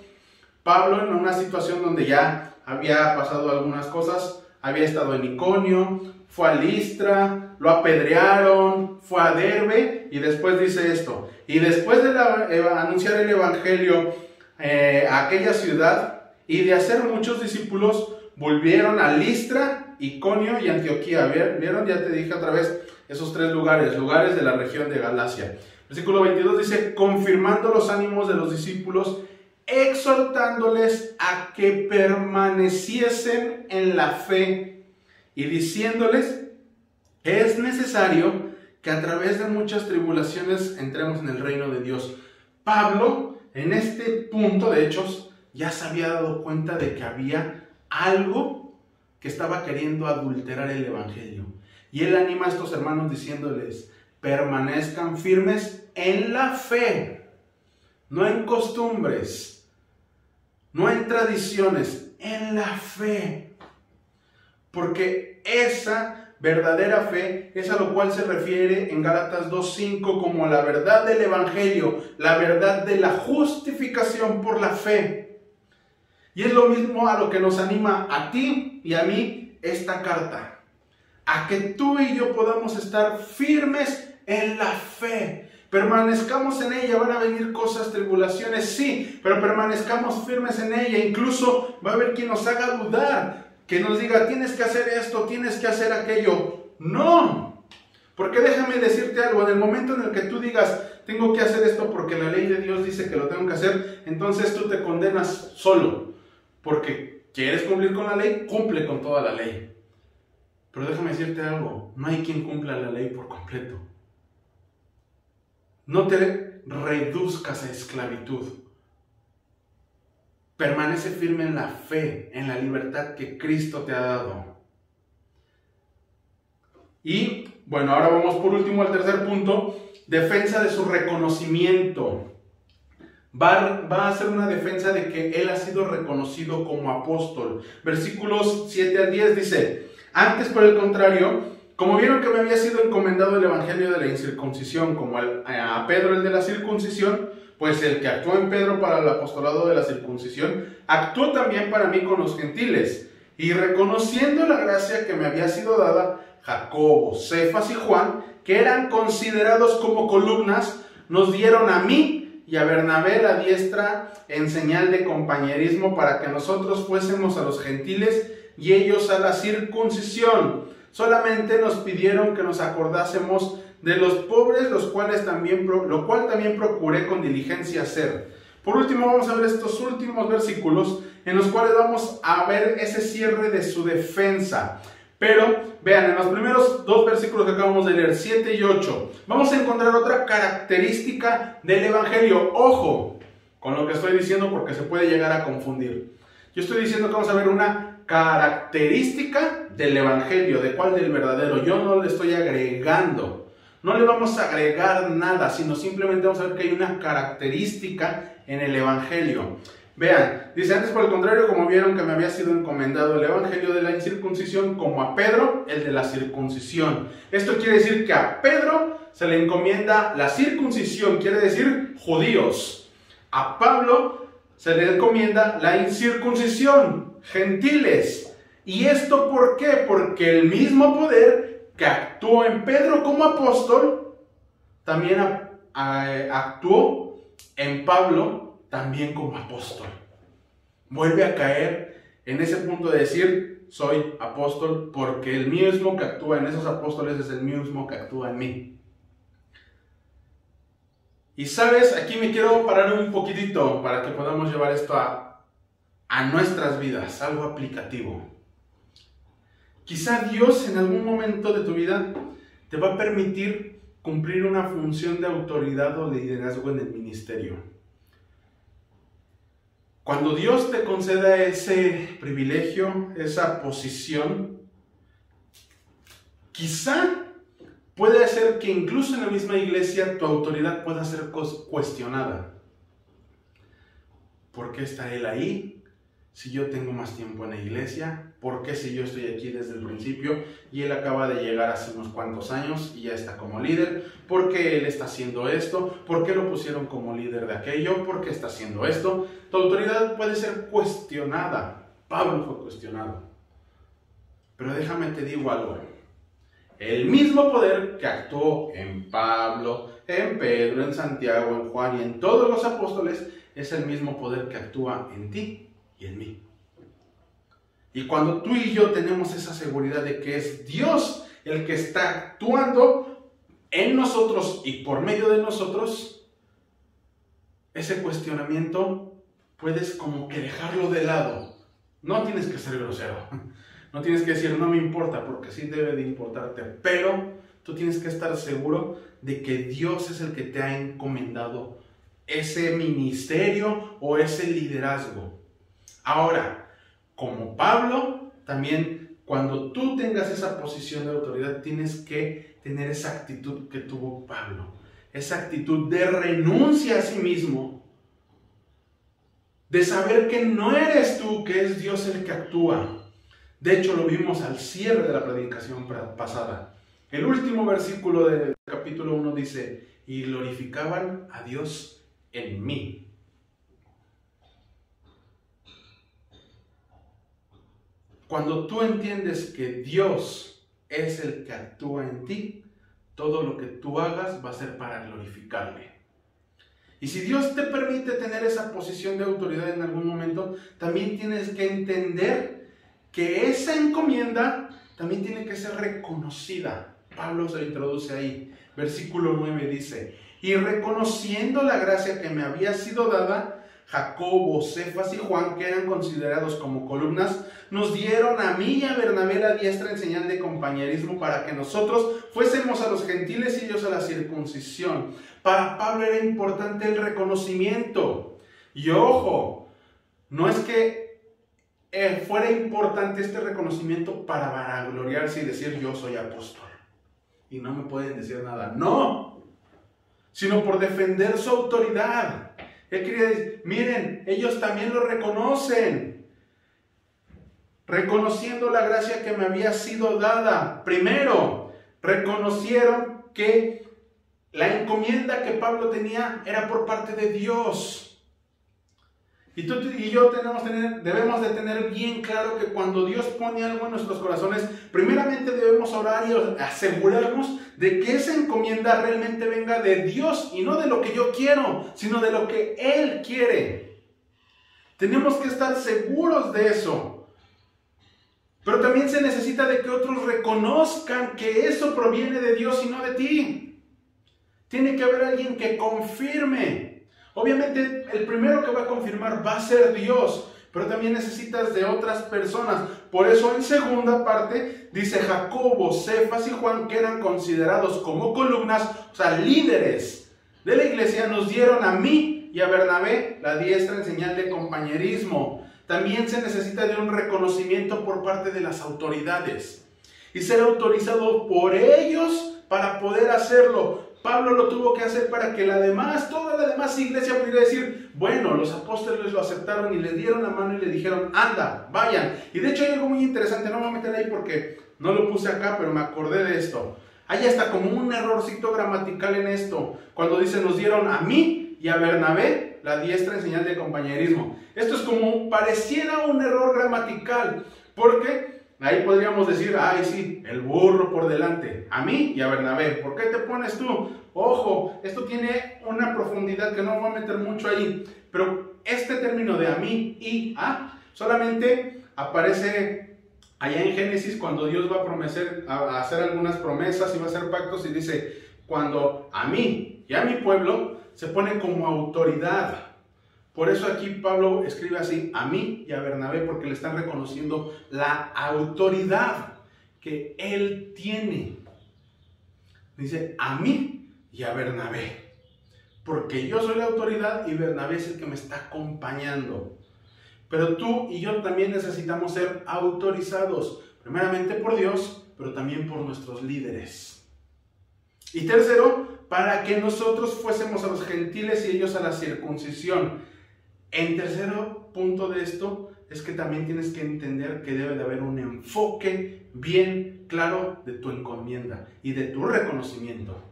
Pablo, en una situación donde ya había pasado algunas cosas, había estado en Iconio, fue a Listra, lo apedrearon, fue a Derbe, y después dice esto: y después de anunciar el Evangelio a aquella ciudad y de hacer muchos discípulos, volvieron a Listra, Iconio y Antioquía. ¿Vieron? Ya te dije otra vez esos tres lugares de la región de Galacia. Versículo 22 dice: confirmando los ánimos de los discípulos, exhortándoles a que permaneciesen en la fe y diciéndoles que es necesario que a través de muchas tribulaciones entremos en el reino de Dios. Pablo, en este punto de Hechos, ya se había dado cuenta de que había algo que estaba queriendo adulterar el Evangelio. Y él anima a estos hermanos diciéndoles: permanezcan firmes en la fe, no en costumbres, no en tradiciones, en la fe. Porque esa verdadera fe es a lo cual se refiere en Gálatas 2:5 como la verdad del Evangelio, la verdad de la justificación por la fe. Y es lo mismo a lo que nos anima a ti y a mí esta carta, a que tú y yo podamos estar firmes en la fe. Permanezcamos en ella. Van a venir cosas, tribulaciones, sí, pero permanezcamos firmes en ella. Incluso va a haber quien nos haga dudar, que nos diga: tienes que hacer esto, tienes que hacer aquello. No, porque déjame decirte algo: en el momento en el que tú digas tengo que hacer esto porque la ley de Dios dice que lo tengo que hacer, entonces tú te condenas solo, porque quieres cumplir con la ley, cumple con toda la ley. Pero déjame decirte algo: no hay quien cumpla la ley por completo. No te reduzcas a esclavitud. Permanece firme en la fe, en la libertad que Cristo te ha dado. Y bueno, ahora vamos por último al tercer punto: defensa de su reconocimiento. Va a hacer una defensa de que él ha sido reconocido como apóstol. Versículos 7 al 10 dice: antes, por el contrario, como vieron que me había sido encomendado el evangelio de la incircuncisión, como a Pedro el de la circuncisión, pues el que actuó en Pedro para el apostolado de la circuncisión, actuó también para mí con los gentiles. Y reconociendo la gracia que me había sido dada, Jacobo, Cefas y Juan, que eran considerados como columnas, nos dieron a mí y a Bernabé la diestra en señal de compañerismo, para que nosotros fuésemos a los gentiles y ellos a la circuncisión. Solamente nos pidieron que nos acordásemos de los pobres, lo cual también procuré con diligencia hacer. Por último, vamos a ver estos últimos versículos en los cuales vamos a ver ese cierre de su defensa. Pero vean, en los primeros dos versículos que acabamos de leer, 7 y 8, vamos a encontrar otra característica del Evangelio. Ojo con lo que estoy diciendo, porque se puede llegar a confundir. Yo estoy diciendo que vamos a ver una característica del Evangelio. ¿De cuál? Del verdadero. Yo no le estoy agregando. No le vamos a agregar nada, sino simplemente vamos a ver que hay una característica en el Evangelio. Vean, dice: antes, por el contrario, como vieron que me había sido encomendado el evangelio de la incircuncisión, como a Pedro el de la circuncisión. Esto quiere decir que a Pedro se le encomienda la circuncisión, quiere decir judíos. A Pablo se le encomienda la incircuncisión, gentiles. ¿Y esto por qué? Porque el mismo poder que actuó en Pedro como apóstol, también actuó en Pablo también como apóstol. Vuelve a caer en ese punto de decir: soy apóstol porque el mismo que actúa en esos apóstoles es el mismo que actúa en mí. Y sabes, aquí me quiero parar un poquitito para que podamos llevar esto a nuestras vidas, algo aplicativo. Quizá Dios en algún momento de tu vida te va a permitir cumplir una función de autoridad o de liderazgo en el ministerio. Cuando Dios te conceda ese privilegio, esa posición, quizá puede ser que incluso en la misma iglesia tu autoridad pueda ser cuestionada. ¿Por qué está él ahí? Si yo tengo más tiempo en la iglesia, ¿por qué si yo estoy aquí desde el principio y él acaba de llegar hace unos cuantos años y ya está como líder? ¿Por qué él está haciendo esto? ¿Por qué lo pusieron como líder de aquello? ¿Por qué está haciendo esto? Tu autoridad puede ser cuestionada. Pablo fue cuestionado. Pero déjame te digo algo. El mismo poder que actuó en Pablo, en Pedro, en Santiago, en Juan y en todos los apóstoles es el mismo poder que actúa en ti y en mí. Y cuando tú y yo tenemos esa seguridad de que es Dios el que está actuando en nosotros y por medio de nosotros, ese cuestionamiento puedes como que dejarlo de lado. No tienes que ser grosero. No tienes que decir, no me importa, porque sí debe de importarte. Pero tú tienes que estar seguro de que Dios es el que te ha encomendado ese ministerio o ese liderazgo. Ahora, como Pablo, también cuando tú tengas esa posición de autoridad, tienes que tener esa actitud que tuvo Pablo. Esa actitud de renuncia a sí mismo. De saber que no eres tú, que es Dios el que actúa. De hecho, lo vimos al cierre de la predicación pasada. El último versículo del capítulo 1 dice, y glorificaban a Dios en mí. Cuando tú entiendes que Dios es el que actúa en ti, todo lo que tú hagas va a ser para glorificarle. Y si Dios te permite tener esa posición de autoridad en algún momento, también tienes que entender que esa encomienda también tiene que ser reconocida. Pablo se introduce ahí. Versículo 9 dice, y reconociendo la gracia que me había sido dada, Jacobo, Cefas y Juan, que eran considerados como columnas, nos dieron a mí y a Bernabé la diestra en señal de compañerismo para que nosotros fuésemos a los gentiles y ellos a la circuncisión. Para Pablo era importante el reconocimiento. Y ojo, no es que fuera importante este reconocimiento para vanagloriarse y decir yo soy apóstol y no me pueden decir nada. No, sino por defender su autoridad. Él quería decir, miren, ellos también lo reconocen. Reconociendo la gracia que me había sido dada. Primero, reconocieron que la encomienda que Pablo tenía era por parte de Dios. Y tú y yo debemos de tener bien claro que cuando Dios pone algo en nuestros corazones, primeramente debemos orar y asegurarnos de que esa encomienda realmente venga de Dios y no de lo que yo quiero, sino de lo que Él quiere. Tenemos que estar seguros de eso. Pero también se necesita de que otros reconozcan que eso proviene de Dios y no de ti. Tiene que haber alguien que confirme. Obviamente el primero que va a confirmar va a ser Dios, pero también necesitas de otras personas. Por eso en segunda parte dice Jacobo, Cefas y Juan, que eran considerados como columnas, o sea, líderes de la iglesia, nos dieron a mí y a Bernabé la diestra en señal de compañerismo. También se necesita de un reconocimiento por parte de las autoridades y ser autorizado por ellos para poder hacerlo. Pablo lo tuvo que hacer para que toda la demás iglesia pudiera decir, bueno, los apóstoles lo aceptaron y le dieron la mano y le dijeron, anda, vayan. Y de hecho hay algo muy interesante, no me voy a meter ahí porque no lo puse acá, pero me acordé de esto. Hay hasta como un errorcito gramatical en esto, cuando dice, nos dieron a mí y a Bernabé la diestra en señal de compañerismo. Esto es como, pareciera un error gramatical, porque ahí podríamos decir, ay sí, el burro por delante, a mí y a Bernabé. ¿Por qué te pones tú? Ojo, esto tiene una profundidad que no voy a meter mucho ahí, pero este término de a mí y a solamente aparece allá en Génesis, cuando Dios va a hacer algunas promesas y va a hacer pactos, y dice, cuando a mí y a mi pueblo se pone como autoridad. Por eso aquí Pablo escribe así, a mí y a Bernabé, porque le están reconociendo la autoridad que él tiene. Dice, a mí y a Bernabé, porque yo soy la autoridad y Bernabé es el que me está acompañando. Pero tú y yo también necesitamos ser autorizados, primeramente por Dios, pero también por nuestros líderes. Y tercero, para que nosotros fuésemos a los gentiles y ellos a la circuncisión. En tercero punto de esto es que también tienes que entender que debe de haber un enfoque bien claro de tu encomienda y de tu reconocimiento.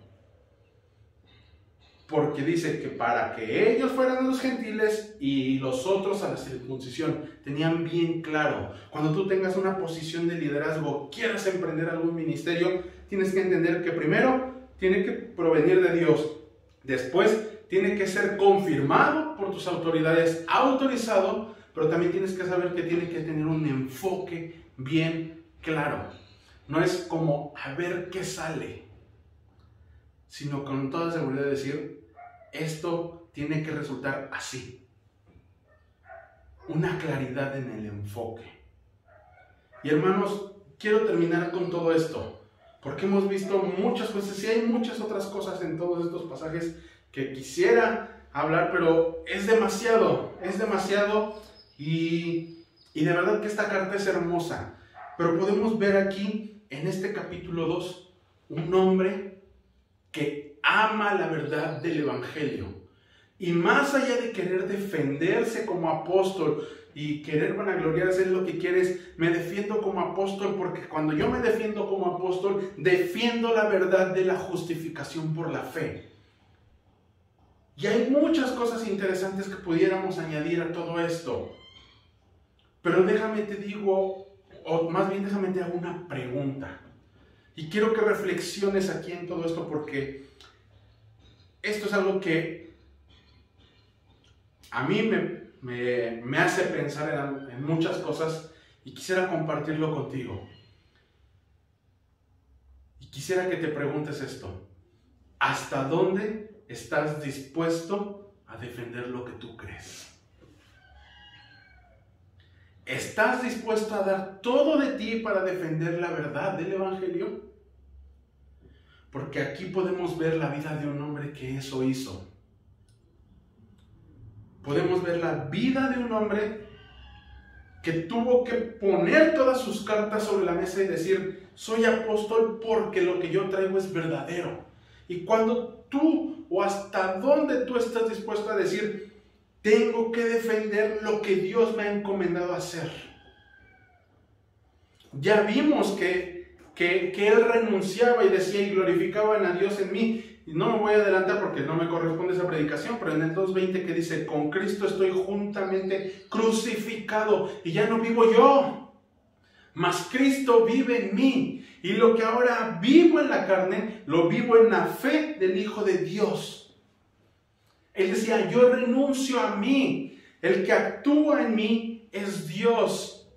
Porque dice que para que ellos fueran a los gentiles y los otros a la circuncisión, tenían bien claro. Cuando tú tengas una posición de liderazgo, quieras emprender algún ministerio, tienes que entender que primero tiene que provenir de Dios. Después tiene que ser confirmado por tus autoridades, autorizado, pero también tienes que saber que tiene que tener un enfoque bien claro. No es como a ver qué sale, sino con toda seguridad decir, esto tiene que resultar así. Una claridad en el enfoque. Y hermanos, quiero terminar con todo esto, porque hemos visto muchas cosas, y hay muchas otras cosas en todos estos pasajes que quisiera hablar, pero es demasiado, y de verdad que esta carta es hermosa. Pero podemos ver aquí, en este capítulo 2, un hombre que ama la verdad del Evangelio. Y más allá de querer defenderse como apóstol y querer vanagloriarse, es lo que quiere es, me defiendo como apóstol, porque cuando yo me defiendo como apóstol, defiendo la verdad de la justificación por la fe. Y hay muchas cosas interesantes que pudiéramos añadir a todo esto. Pero déjame te digo, o más bien déjame te hago una pregunta. Y quiero que reflexiones aquí en todo esto, porque esto es algo que a mí me hace pensar en muchas cosas y quisiera compartirlo contigo. Y quisiera que te preguntes esto. ¿Hasta dónde estás dispuesto a defender lo que tú crees? ¿Estás dispuesto a dar todo de ti para defender la verdad del Evangelio? Porque aquí podemos ver la vida de un hombre que eso hizo. Podemos ver la vida de un hombre que tuvo que poner todas sus cartas sobre la mesa y decir, soy apóstol porque lo que yo traigo es verdadero. Y cuando tú, o hasta dónde tú estás dispuesto a decir, tengo que defender lo que Dios me ha encomendado a hacer. Ya vimos que él renunciaba y decía, y glorificaban a Dios en mí. Y no me voy a adelantar porque no me corresponde esa predicación, pero en el 2:20 que dice, con Cristo estoy juntamente crucificado, y ya no vivo yo, mas Cristo vive en mí. Y lo que ahora vivo en la carne, lo vivo en la fe del Hijo de Dios. Él decía, yo renuncio a mí. El que actúa en mí es Dios.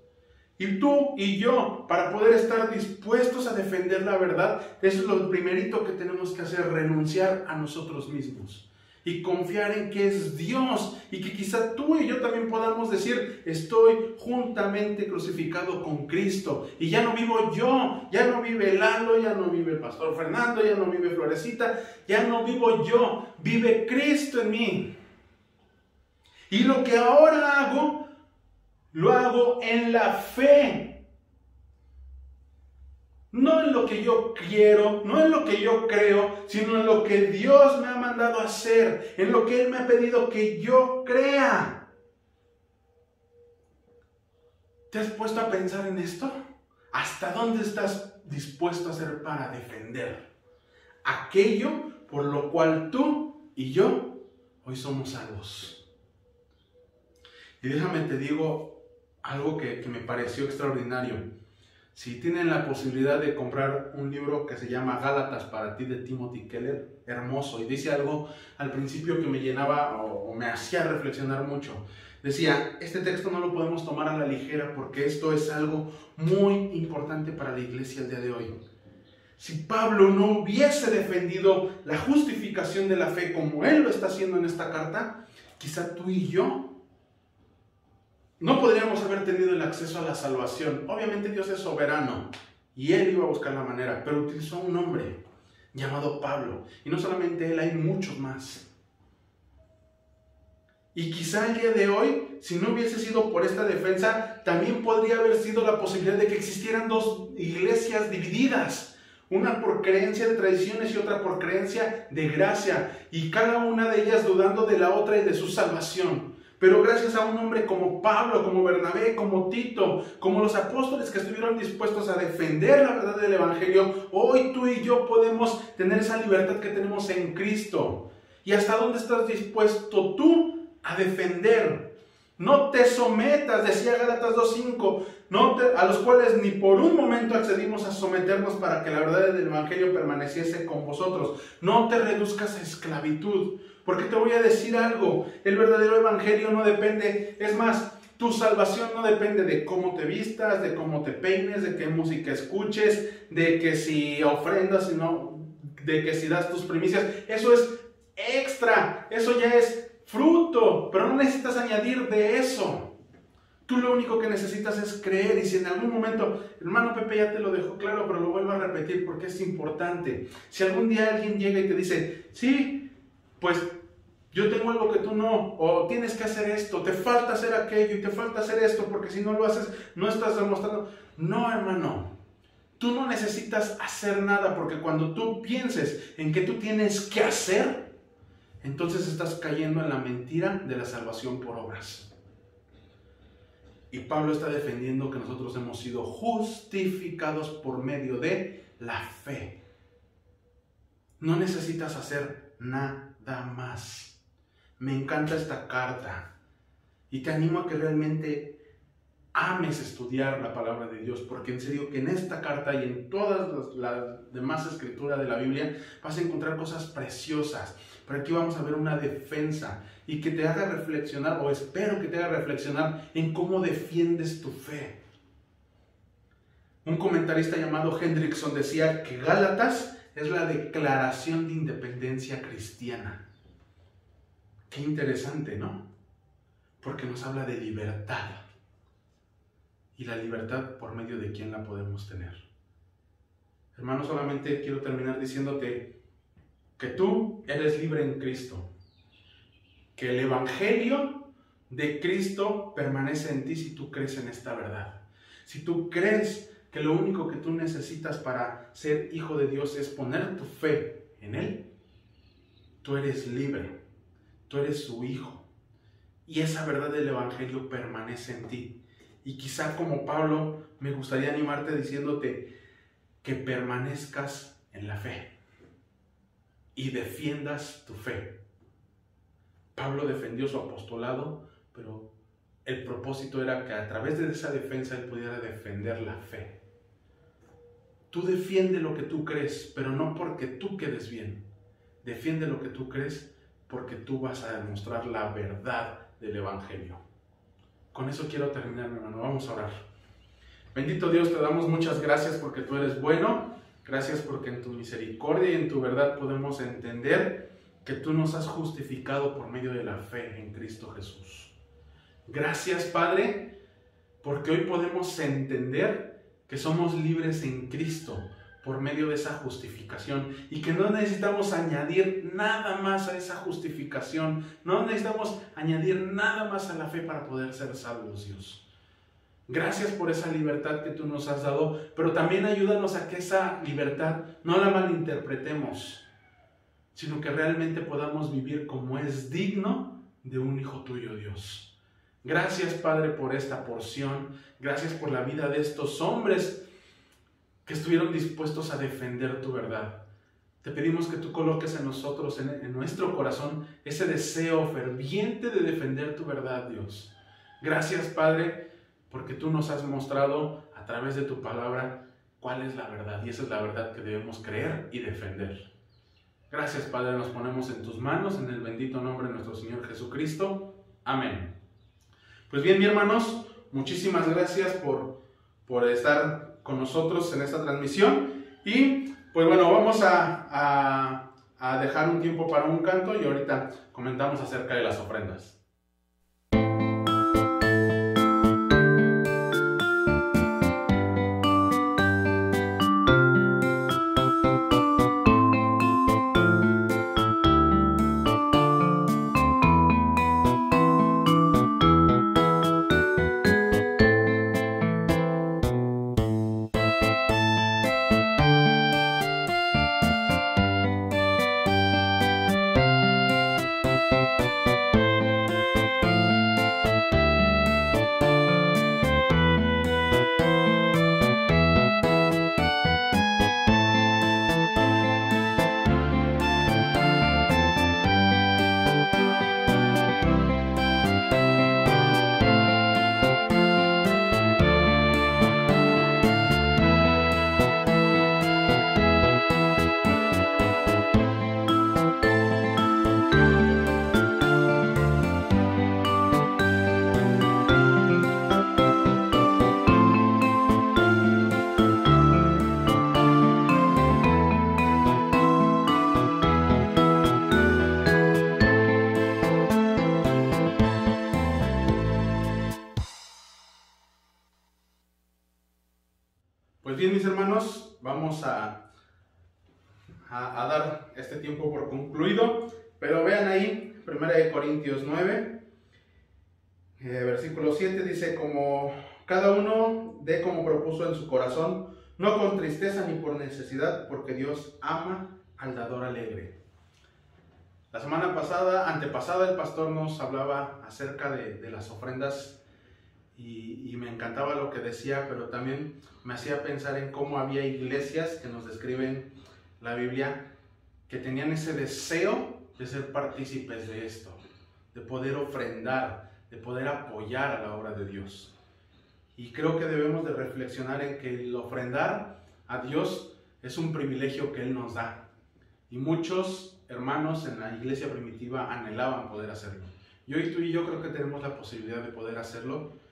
Y tú y yo, para poder estar dispuestos a defender la verdad, eso es lo primerito que tenemos que hacer, renunciar a nosotros mismos. Y confiar en que es Dios. Y que quizá tú y yo también podamos decir, estoy juntamente crucificado con Cristo. Y ya no vivo yo, ya no vive Lalo, ya no vive el pastor Fernando, ya no vive Florecita, ya no vivo yo, vive Cristo en mí. Y lo que ahora hago, lo hago en la fe. No en lo que yo quiero, no en lo que yo creo, sino en lo que Dios me ha mandado a hacer, en lo que Él me ha pedido que yo crea. ¿Te has puesto a pensar en esto? ¿Hasta dónde estás dispuesto a hacer para defender aquello por lo cual tú y yo hoy somos salvos? Y déjame te digo algo que me pareció extraordinario. Si tienen la posibilidad de comprar un libro que se llama Gálatas para ti, de Timothy Keller, hermoso, y dice algo al principio que me llenaba o me hacía reflexionar mucho. Decía, este texto no lo podemos tomar a la ligera porque esto es algo muy importante para la iglesia el día de hoy. Si Pablo no hubiese defendido la justificación de la fe como él lo está haciendo en esta carta, quizá tú y yo no podríamos haber tenido el acceso a la salvación. Obviamente Dios es soberano y Él iba a buscar la manera, pero utilizó un hombre llamado Pablo. Y no solamente él, hay muchos más. Y quizá el día de hoy, si no hubiese sido por esta defensa, también podría haber sido la posibilidad de que existieran dos iglesias divididas. Una por creencia de tradiciones y otra por creencia de gracia. Y cada una de ellas dudando de la otra y de su salvación. Pero gracias a un hombre como Pablo, como Bernabé, como Tito, como los apóstoles que estuvieron dispuestos a defender la verdad del Evangelio, hoy tú y yo podemos tener esa libertad que tenemos en Cristo. ¿Y hasta dónde estás dispuesto tú a defender? No te sometas, decía Gálatas 2:5, a los cuales ni por un momento accedimos a someternos para que la verdad del Evangelio permaneciese con vosotros. No te reduzcas a esclavitud. Porque te voy a decir algo, el verdadero evangelio no depende, es más, tu salvación no depende de cómo te vistas, de cómo te peines, de qué música escuches, de que si ofrendas, de que si das tus primicias. Eso es extra, eso ya es fruto, pero no necesitas añadir de eso. Tú lo único que necesitas es creer, y si en algún momento, hermano Pepe ya te lo dejó claro, pero lo vuelvo a repetir porque es importante. Si algún día alguien llega y te dice, sí, pues yo tengo algo que tú no, o tienes que hacer esto, te falta hacer aquello y te falta hacer esto, porque si no lo haces, no estás demostrando. No, hermano, tú no necesitas hacer nada, porque cuando tú pienses en que tú tienes que hacer, entonces estás cayendo en la mentira de la salvación por obras. Y Pablo está defendiendo que nosotros hemos sido justificados por medio de la fe. No necesitas hacer nada más. Me encanta esta carta y te animo a que realmente ames estudiar la palabra de Dios, porque en serio que en esta carta y en todas las demás escrituras de la Biblia vas a encontrar cosas preciosas. Pero aquí vamos a ver una defensa y que te haga reflexionar, o espero que te haga reflexionar en cómo defiendes tu fe. Un comentarista llamado Hendrickson decía que Gálatas es la declaración de independencia cristiana. Qué interesante, ¿no? Porque nos habla de libertad. Y la libertad, ¿por medio de quién la podemos tener? Hermano, solamente quiero terminar diciéndote que tú eres libre en Cristo. Que el Evangelio de Cristo permanece en ti si tú crees en esta verdad. Si tú crees que lo único que tú necesitas para ser hijo de Dios es poner tu fe en Él, tú eres libre. Tú eres su hijo y esa verdad del Evangelio permanece en ti. Y quizá como Pablo me gustaría animarte diciéndote que permanezcas en la fe y defiendas tu fe. Pablo defendió su apostolado, pero el propósito era que a través de esa defensa él pudiera defender la fe. Tú defiende lo que tú crees, pero no porque tú quedes bien. Defiende lo que tú crees porque tú vas a demostrar la verdad del Evangelio. Con eso quiero terminar, mi hermano. Vamos a orar. Bendito Dios, te damos muchas gracias porque tú eres bueno. Gracias porque en tu misericordia y en tu verdad podemos entender que tú nos has justificado por medio de la fe en Cristo Jesús. Gracias, Padre, porque hoy podemos entender que somos libres en Cristo por medio de esa justificación y que no necesitamos añadir nada más a esa justificación, no necesitamos añadir nada más a la fe para poder ser salvos, Dios. Gracias por esa libertad que tú nos has dado, pero también ayúdanos a que esa libertad no la malinterpretemos, sino que realmente podamos vivir como es digno de un hijo tuyo, Dios. Gracias, Padre, por esta porción, gracias por la vida de estos hombres que estuvieron dispuestos a defender tu verdad. Te pedimos que tú coloques en nosotros, en nuestro corazón, ese deseo ferviente de defender tu verdad, Dios. Gracias, Padre, porque tú nos has mostrado a través de tu palabra cuál es la verdad, y esa es la verdad que debemos creer y defender. Gracias, Padre, nos ponemos en tus manos, en el bendito nombre de nuestro Señor Jesucristo. Amén. Pues bien, mis hermanos, muchísimas gracias por estar con nosotros en esta transmisión. Y pues bueno, vamos a dejar un tiempo para un canto y ahorita comentamos acerca de las ofrendas. Pues bien, mis hermanos, vamos a dar este tiempo por concluido, pero vean ahí, 1 Corintios 9, versículo 7, dice: como cada uno dé como propuso en su corazón, no con tristeza ni por necesidad, porque Dios ama al dador alegre. La semana pasada, antepasada, el pastor nos hablaba acerca de las ofrendas y me encantaba lo que decía, pero también me hacía pensar en cómo había iglesias que nos describen la Biblia que tenían ese deseo de ser partícipes de esto, de poder ofrendar, de poder apoyar a la obra de Dios. Y creo que debemos de reflexionar en que el ofrendar a Dios es un privilegio que Él nos da. Y muchos hermanos en la iglesia primitiva anhelaban poder hacerlo. Y hoy tú y yo creo que tenemos la posibilidad de poder hacerlo.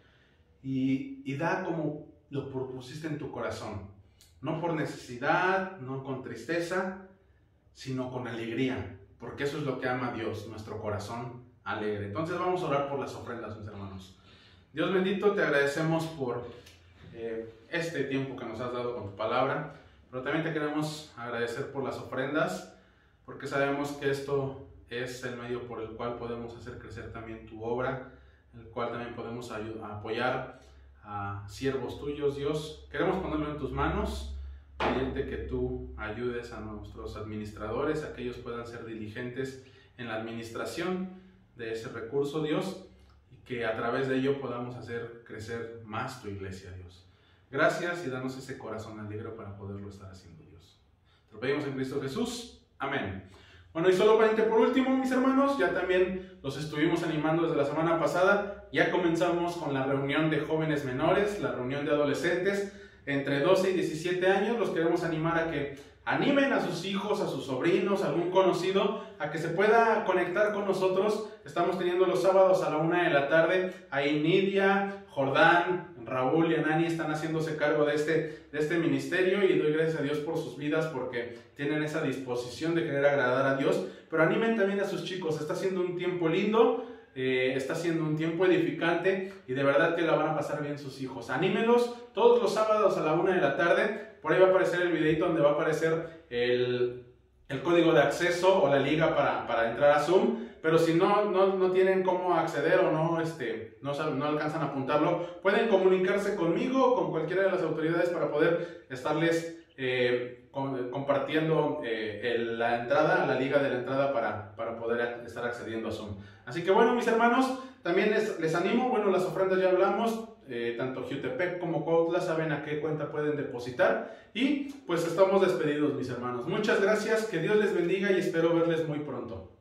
Y da como lo propusiste en tu corazón. No por necesidad, no con tristeza, sino con alegría. Porque eso es lo que ama a Dios, nuestro corazón alegre. Entonces vamos a orar por las ofrendas, mis hermanos. Dios bendito, te agradecemos por este tiempo que nos has dado con tu palabra. Pero también te queremos agradecer por las ofrendas, porque sabemos que esto es el medio por el cual podemos hacer crecer también tu obra, el cual también podemos apoyar a siervos tuyos, Dios. Queremos ponerlo en tus manos, pedirte que tú ayudes a nuestros administradores, a que ellos puedan ser diligentes en la administración de ese recurso, Dios, y que a través de ello podamos hacer crecer más tu iglesia, Dios. Gracias y danos ese corazón alegre para poderlo estar haciendo, Dios. Te lo pedimos en Cristo Jesús. Amén. Bueno, y solamente por último, mis hermanos, ya también los estuvimos animando desde la semana pasada. Ya comenzamos con la reunión de jóvenes menores, la reunión de adolescentes entre 12 y 17 años. Los queremos animar a que animen a sus hijos, a sus sobrinos, a algún conocido, a que se pueda conectar con nosotros. Estamos teniendo los sábados a la 1 de la tarde. Ahí Nidia, Jordán, Raúl y Anani están haciéndose cargo de este ministerio, y doy gracias a Dios por sus vidas, porque tienen esa disposición de querer agradar a Dios. Pero animen también a sus chicos. Está siendo un tiempo lindo, está siendo un tiempo edificante, y de verdad que la van a pasar bien sus hijos. Anímenlos todos los sábados a la 1 de la tarde. Por ahí va a aparecer el videito donde va a aparecer el código de acceso o la liga para entrar a Zoom. Pero si no tienen cómo acceder o no alcanzan a apuntarlo, pueden comunicarse conmigo o con cualquiera de las autoridades para poder estarles compartiendo la entrada, la liga de la entrada para poder estar accediendo a Zoom. Así que bueno, mis hermanos, también les animo. Bueno, las ofrendas ya hablamos, tanto Jutepec como Cuautla saben a qué cuenta pueden depositar, y pues estamos despedidos, mis hermanos. Muchas gracias, que Dios les bendiga y espero verles muy pronto.